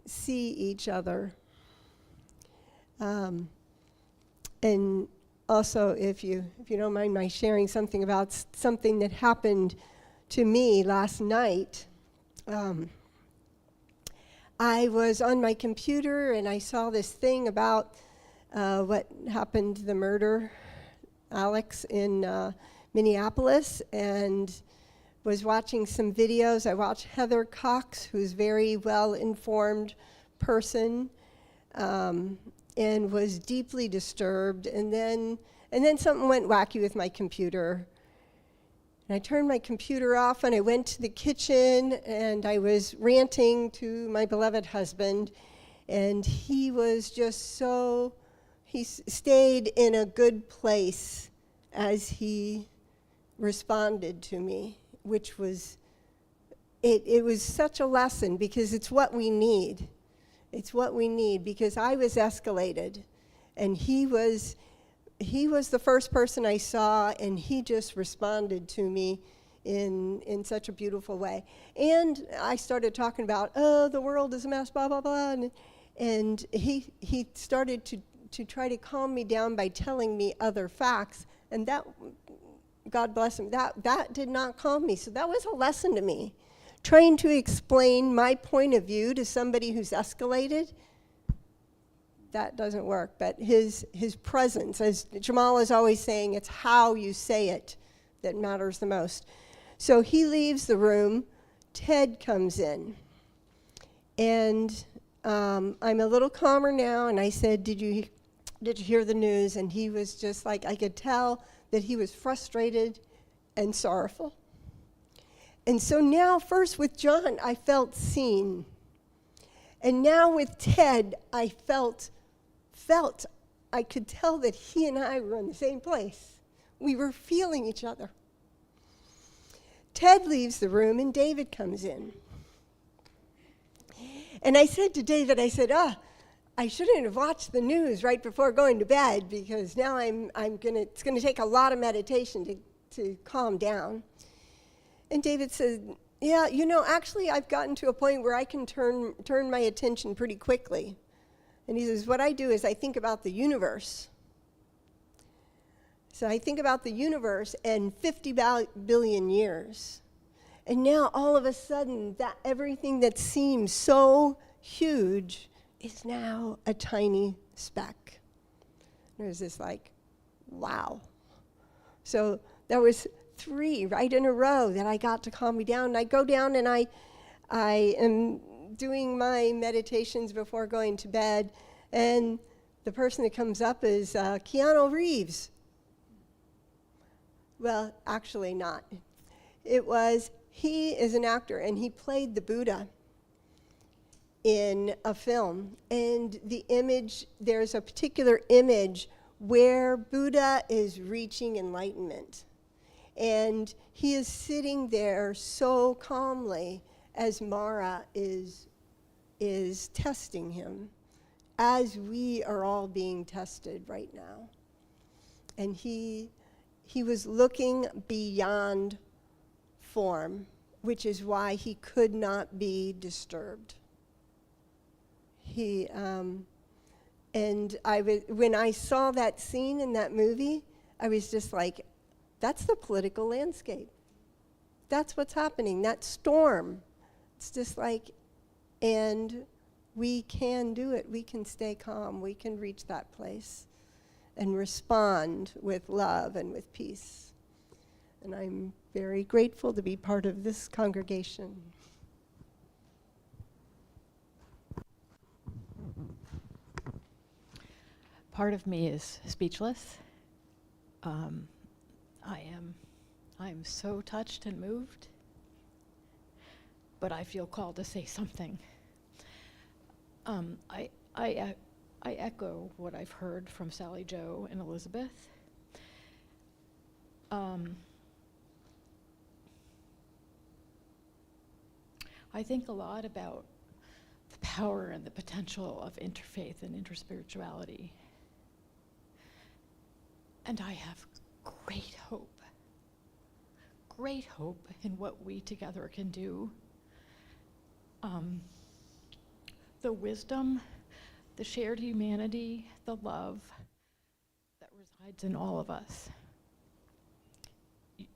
each other. And also, if you don't mind my sharing something about something that happened to me last night. I was on my computer and I saw this thing about what happened, the murder, Alex, in Minneapolis, and was watching some videos. I watched Heather Cox, who's a very well-informed person, and was deeply disturbed. And then something went wacky with my computer. And I turned my computer off and I went to the kitchen and I was ranting to my beloved husband, and he was just he stayed in a good place as he responded to me, which was it was such a lesson, because it's what we need. It's what we need, because I was escalated, and he was the first person I saw, and he just responded to me in such a beautiful way. And I started talking about, oh, the world is a mess, blah, blah, blah, and he started to try to calm me down by telling me other facts, and that, God bless him, that did not calm me. So that was a lesson to me. Trying to explain my point of view to somebody who's escalated, that doesn't work. But his presence, as Jamal is always saying, it's how you say it that matters the most. So he leaves the room, Ted comes in, and I'm a little calmer now, and I said, did you hear the news? And he was just like, I could tell that he was frustrated and sorrowful. And so now, first with John, I felt seen. And now with Ted, I felt, I could tell that he and I were in the same place. We were feeling each other. Ted leaves the room, and David comes in. And I said to David, I said, I shouldn't have watched the news right before going to bed, because now it's gonna take a lot of meditation to calm down. And David said, yeah, actually I've gotten to a point where I can turn my attention pretty quickly. And he says, what I do is I think about the universe. So I think about the universe and 50 billion years. And now all of a sudden, that everything that seems so huge is now a tiny speck. And it was just like, wow. So there was 3 right in a row that I got to calm me down. And I go down and I am doing my meditations before going to bed, and the person that comes up is Keanu Reeves. Well, actually not. He is an actor, and he played the Buddha in a film. And there's a particular image where Buddha is reaching enlightenment. And he is sitting there so calmly as Mara is testing him, as we are all being tested right now. And he was looking beyond form, which is why he could not be disturbed. When I saw that scene in that movie, I was just like, that's the political landscape. That's what's happening, that storm. It's just like, and we can do it. We can stay calm. We can reach that place and respond with love and with peace. And I'm very grateful to be part of this congregation. Part of me is speechless. I am so touched and moved, but I feel called to say something. I echo what I've heard from Sally Jo and Elizabeth. I think a lot about the power and the potential of interfaith and interspirituality. And I have great hope in what we together can do. The wisdom, the shared humanity, the love that resides in all of us.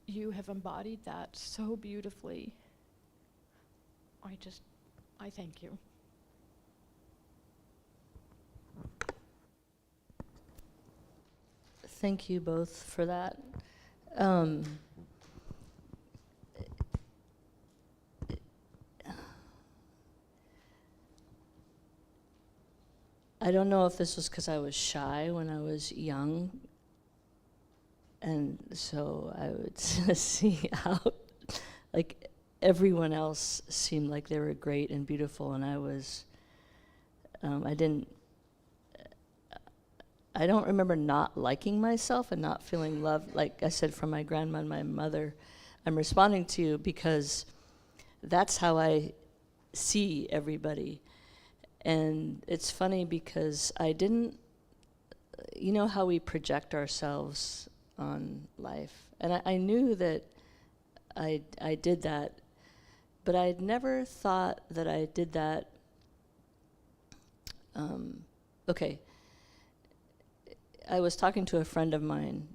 You have embodied that so beautifully. I thank you. Thank you both for that. I don't know if this was because I was shy when I was young, and so I would see out, like, everyone else seemed like they were great and beautiful, and I was, I don't remember not liking myself and not feeling love. Like I said, from my grandma and my mother, I'm responding to you because that's how I see everybody. And it's funny because I didn't, you know how we project ourselves on life. And I knew that I did that, but I'd never thought that I did that. Okay, I was talking to a friend of mine,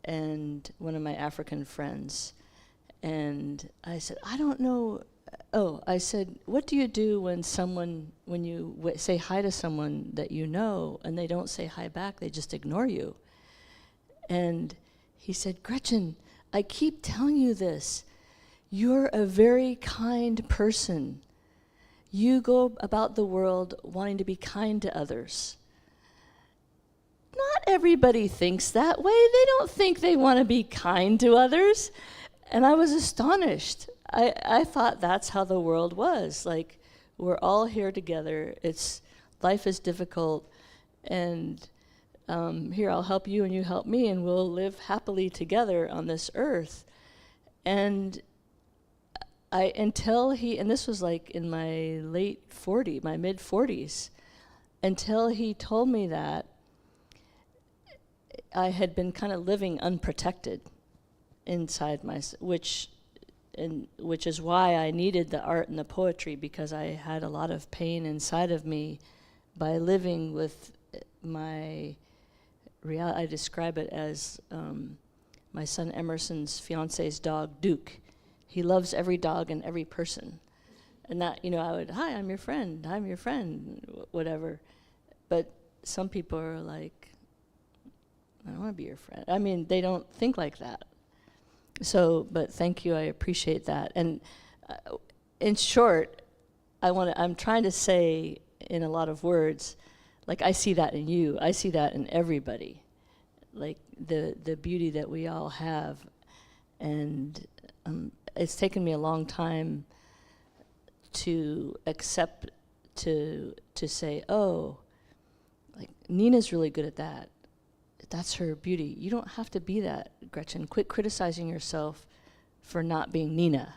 and one of my African friends, and I said, I don't know. Oh, I said, what do you do when you say hi to someone that you know, and they don't say hi back, they just ignore you? And he said, Gretchen, I keep telling you this. You're a very kind person. You go about the world wanting to be kind to others. Not everybody thinks that way. They don't think they want to be kind to others. And I was astonished. I thought that's how the world was. Like, we're all here together. Life is difficult, and here, I'll help you and you help me, and we'll live happily together on this earth. And and this was like in my mid 40s, until he told me that, I had been kind of living unprotected inside which is why I needed the art and the poetry, because I had a lot of pain inside of me by living with my reality. I describe it as my son Emerson's fiance's dog, Duke. He loves every dog and every person. And that, I would, hi, I'm your friend, whatever. But some people are like, I don't want to be your friend. I mean, they don't think like that. So, but thank you, I appreciate that. And in short, I'm trying to say in a lot of words, like, I see that in you, I see that in everybody, like the beauty that we all have. And it's taken me a long time to accept, to say, oh, like, Nina's really good at that. That's her beauty. You don't have to be that, Gretchen. Quit criticizing yourself for not being Nina.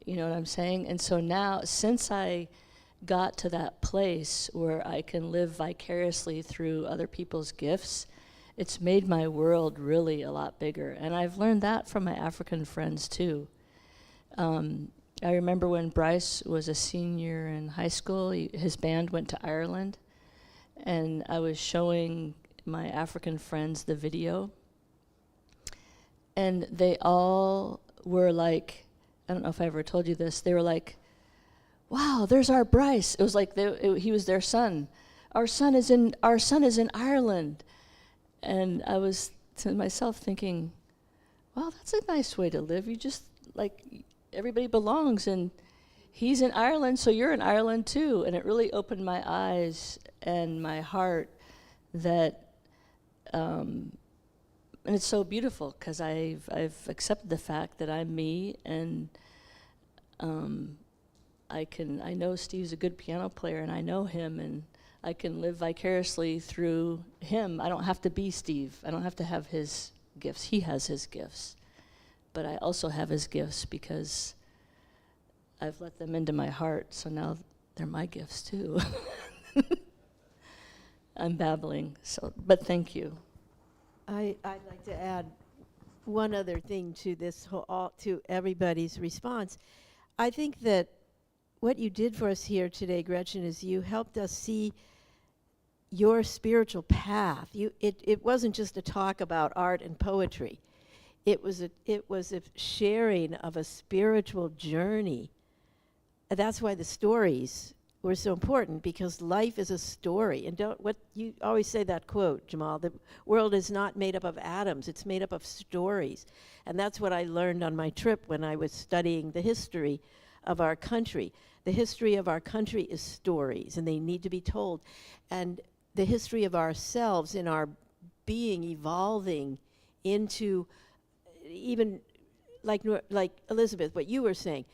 You know what I'm saying? And so now, since I got to that place where I can live vicariously through other people's gifts, it's made my world really a lot bigger. And I've learned that from my African friends too. I remember when Bryce was a senior in high school, his band went to Ireland, and I was showing my African friends the video, and they all were like, I don't know if I ever told you this, they were like, wow, there's our Bryce. It was like he was their son. Our son is in Ireland. And I was to myself thinking, well, that's a nice way to live. You just, like, everybody belongs, and he's in Ireland, so you're in Ireland too. And it really opened my eyes and my heart that, and it's so beautiful because I've accepted the fact that I'm me, and I know Steve's a good piano player, and I know him, and I can live vicariously through him. I don't have to be Steve. I don't have to have his gifts. He has his gifts. But I also have his gifts because I've let them into my heart, so now they're my gifts too. I'm babbling, but thank you. I'd like to add one other thing to this to everybody's response. I think that what you did for us here today, Gretchen, is you helped us see your spiritual path. It wasn't just a talk about art and poetry. It was a sharing of a spiritual journey. And that's why the stories were so important, because life is a story. And you always say that quote, Jamal, the world is not made up of atoms, it's made up of stories. And that's what I learned on my trip when I was studying the history of our country. The history of our country is stories, and they need to be told. And the history of ourselves in our being evolving into, even like Elizabeth, what you were saying,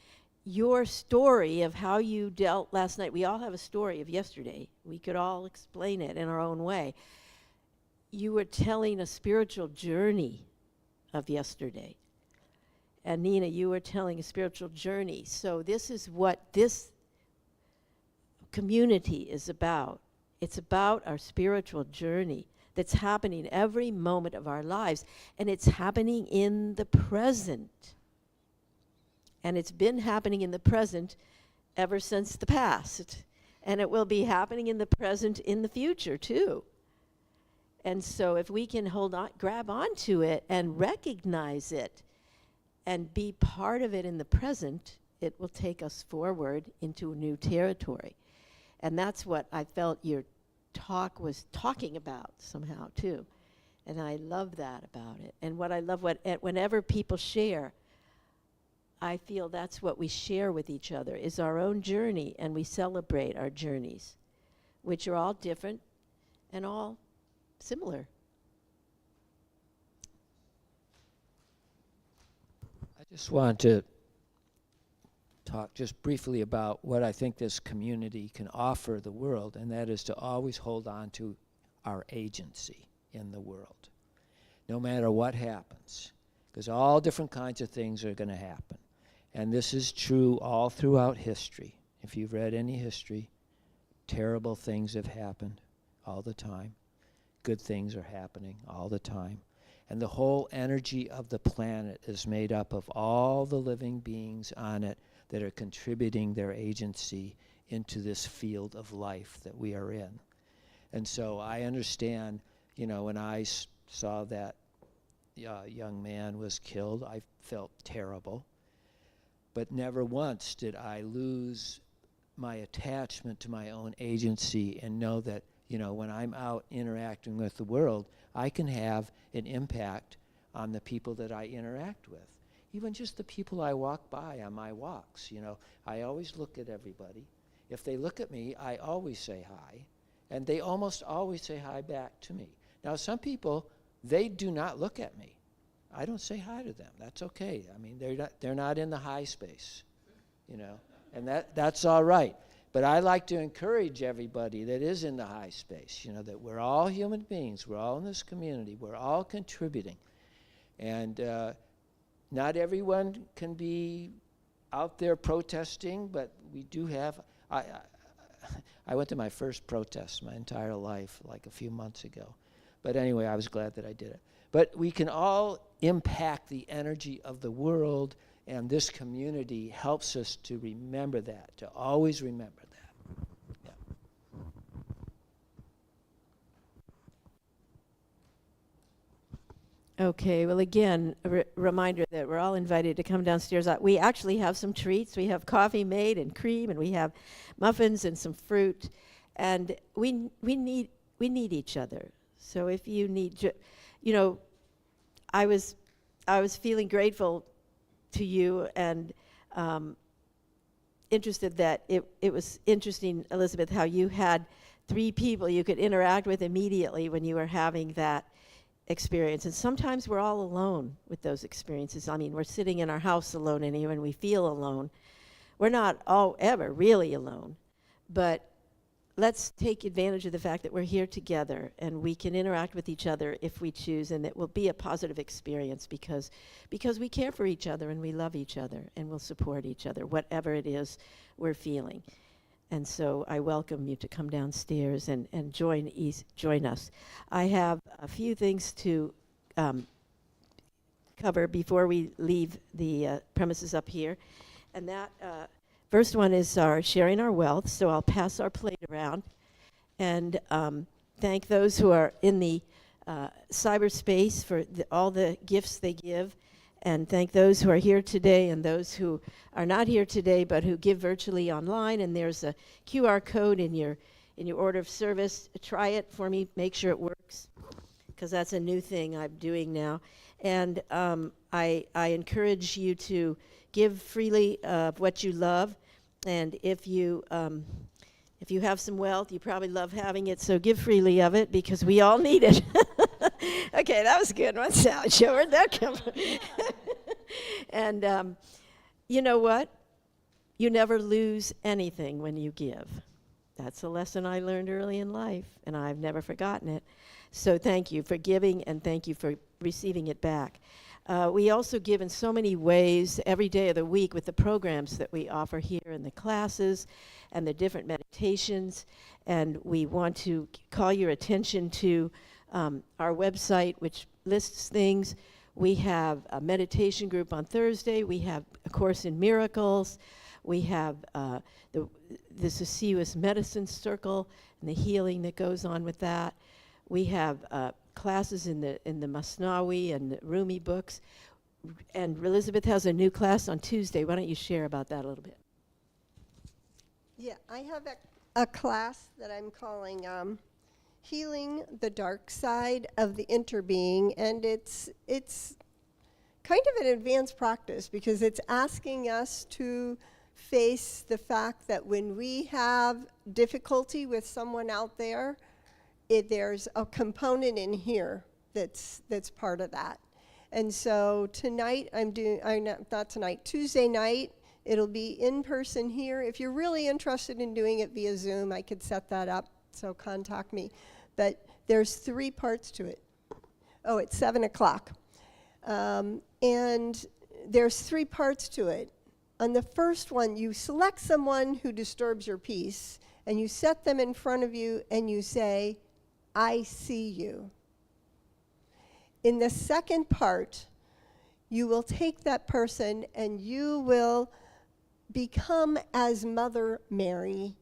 your story of how you dealt last night. We all have a story of yesterday. We could all explain it in our own way. You were telling a spiritual journey of yesterday. And Nina, you were telling a spiritual journey. So this is what this community is about. It's about our spiritual journey that's happening every moment of our lives. And it's happening in the present. And it's been happening in the present ever since the past. And it will be happening in the present in the future too. And so if we can grab onto it and recognize it and be part of it in the present, it will take us forward into a new territory. And that's what I felt your talk was talking about somehow too. And I love that about it. And what I love, whenever people share, I feel that's what we share with each other, is our own journey, and we celebrate our journeys, which are all different and all similar. I just want to talk just briefly about what I think this community can offer the world, and that is to always hold on to our agency in the world, no matter what happens, because all different kinds of things are going to happen. And this is true all throughout history. If you've read any history, terrible things have happened all the time. Good things are happening all the time. And the whole energy of the planet is made up of all the living beings on it that are contributing their agency into this field of life that we are in. And so I understand, when I saw that young man was killed, I felt terrible. But never once did I lose my attachment to my own agency and know that, when I'm out interacting with the world, I can have an impact on the people that I interact with. Even just the people I walk by on my walks, I always look at everybody. If they look at me, I always say hi, and they almost always say hi back to me. Now, some people, they do not look at me. I don't say hi to them. That's okay. I mean, they're not in the high space, and that's all right. But I like to encourage everybody that is in the high space, that we're all human beings. We're all in this community. We're all contributing. And not everyone can be out there protesting, but we do have. I went to my first protest my entire life, like a few months ago. But anyway, I was glad that I did it. But we can all impact the energy of the world, and this community helps us to remember that, to always remember that. Yeah. Okay, well, again, a reminder that we're all invited to come downstairs. We actually have some treats. We have coffee made and cream, and we have muffins and some fruit. And we need each other. So if you need, I was feeling grateful to you and interested that it was interesting, Elizabeth, how you had 3 people you could interact with immediately when you were having that experience. And sometimes we're all alone with those experiences. I mean, we're sitting in our house alone anyway, and we feel alone. We're not all ever really alone, but let's take advantage of the fact that we're here together and we can interact with each other if we choose, and it will be a positive experience because we care for each other and we love each other and we'll support each other, whatever it is we're feeling. And so I welcome you to come downstairs and join us. I have a few things to cover before we leave the premises up here, and that first one is our sharing our wealth. So I'll pass our plate around and thank those who are in the cyberspace for all the gifts they give, and thank those who are here today and those who are not here today but who give virtually online. And there's a QR code in your order of service. Try it for me, make sure it works, because that's a new thing I'm doing now. And I encourage you to give freely of what you love. And if you have some wealth, you probably love having it, so give freely of it because we all need it. Okay, that was a good one, Sally. Where'd that come from? And you know what? You never lose anything when you give. That's a lesson I learned early in life, and I've never forgotten it. So thank you for giving, and thank you for receiving it back. We also give in so many ways every day of the week with the programs that we offer here in the classes and the different meditations. And we want to call your attention to our website, which lists things. We have a meditation group on Thursday. We have a Course in Miracles. We have the Sisius Medicine Circle and the healing that goes on with that. We have classes in the Masnawi and the Rumi books. And Elizabeth has a new class on Tuesday. Why don't you share about that a little bit? Yeah, I have a class that I'm calling Healing the Dark Side of the Interbeing, and it's kind of an advanced practice because it's asking us to face the fact that when we have difficulty with someone out there, there's a component in here that's part of that. And so tonight Tuesday night, it'll be in person here. If you're really interested in doing it via Zoom, I could set that up, so contact me. But there's 3 parts to it. Oh, it's 7 o'clock. And there's 3 parts to it. On the first one, you select someone who disturbs your peace, and you set them in front of you, and you say, I see you. In the second part, you will take that person and you will become as Mother Mary,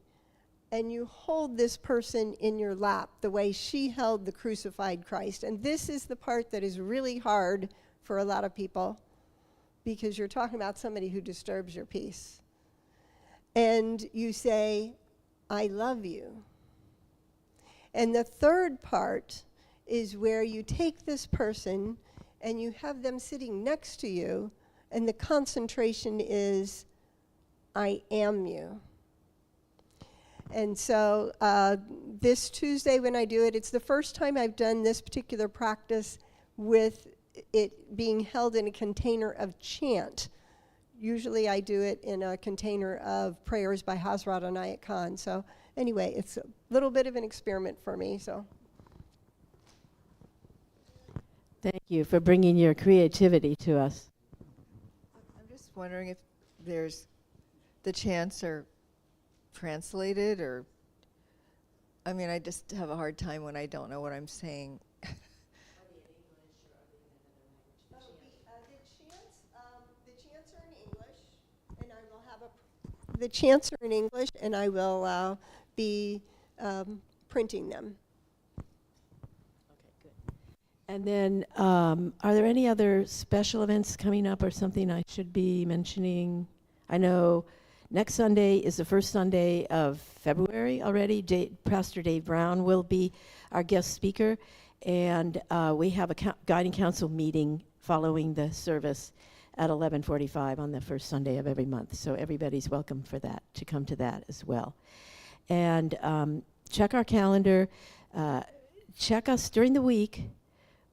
and you hold this person in your lap the way she held the crucified Christ. And this is the part that is really hard for a lot of people, because you're talking about somebody who disturbs your peace. And you say, I love you. And the third part is where you take this person and you have them sitting next to you, and the concentration is, I am you. And so this Tuesday when I do it, it's the first time I've done this particular practice with it being held in a container of chant. Usually I do it in a container of prayers by Hazrat Anayat Khan. So anyway, it's a little bit of an experiment for me. So Thank you for bringing your creativity to us. I'm just wondering if there's the chants are translated, or I mean, I just have a hard time when I don't know what I'm saying. The chants are in English, and I will be printing them. Okay, good. And then, are there any other special events coming up or something I should be mentioning? I know next Sunday is the first Sunday of February already. Pastor Dave Brown will be our guest speaker, and we have a guiding council meeting following the service at 11:45 on the first Sunday of every month. So everybody's welcome for that, to come to that as well. And check our calendar. Check us during the week.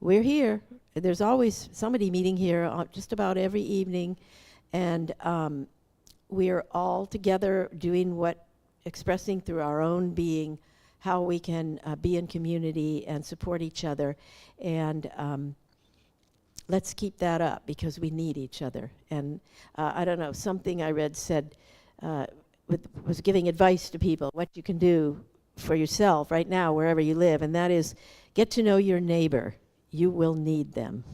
We're here. There's always somebody meeting here just about every evening. And we're all together doing expressing through our own being how we can be in community and support each other. And let's keep that up, because we need each other. And I don't know, something I read said, was giving advice to people, what you can do for yourself right now, wherever you live, and that is get to know your neighbor. You will need them.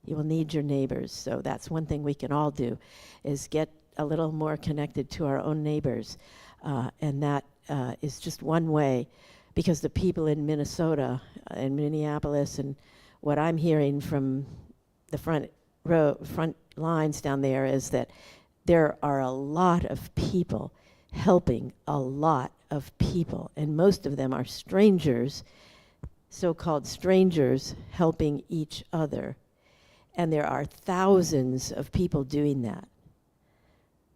You will need your neighbors. So that's one thing we can all do, is get a little more connected to our own neighbors. And that is just one way, because the people in Minnesota and Minneapolis, and what I'm hearing from the front lines down there, is that there are a lot of people helping a lot of people, and most of them are strangers, so-called strangers, helping each other. And there are thousands of people doing that.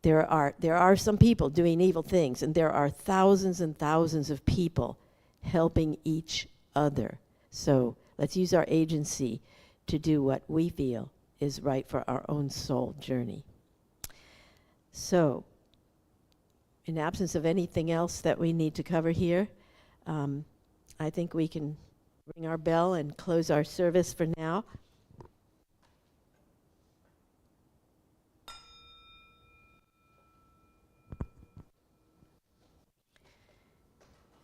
There are some people doing evil things, and there are thousands and thousands of people helping each other. So let's use our agency to do what we feel is right for our own soul journey. So, in absence of anything else that we need to cover here, I think we can ring our bell and close our service for now.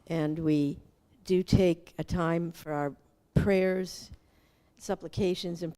And we do take a time for our prayers, supplications, and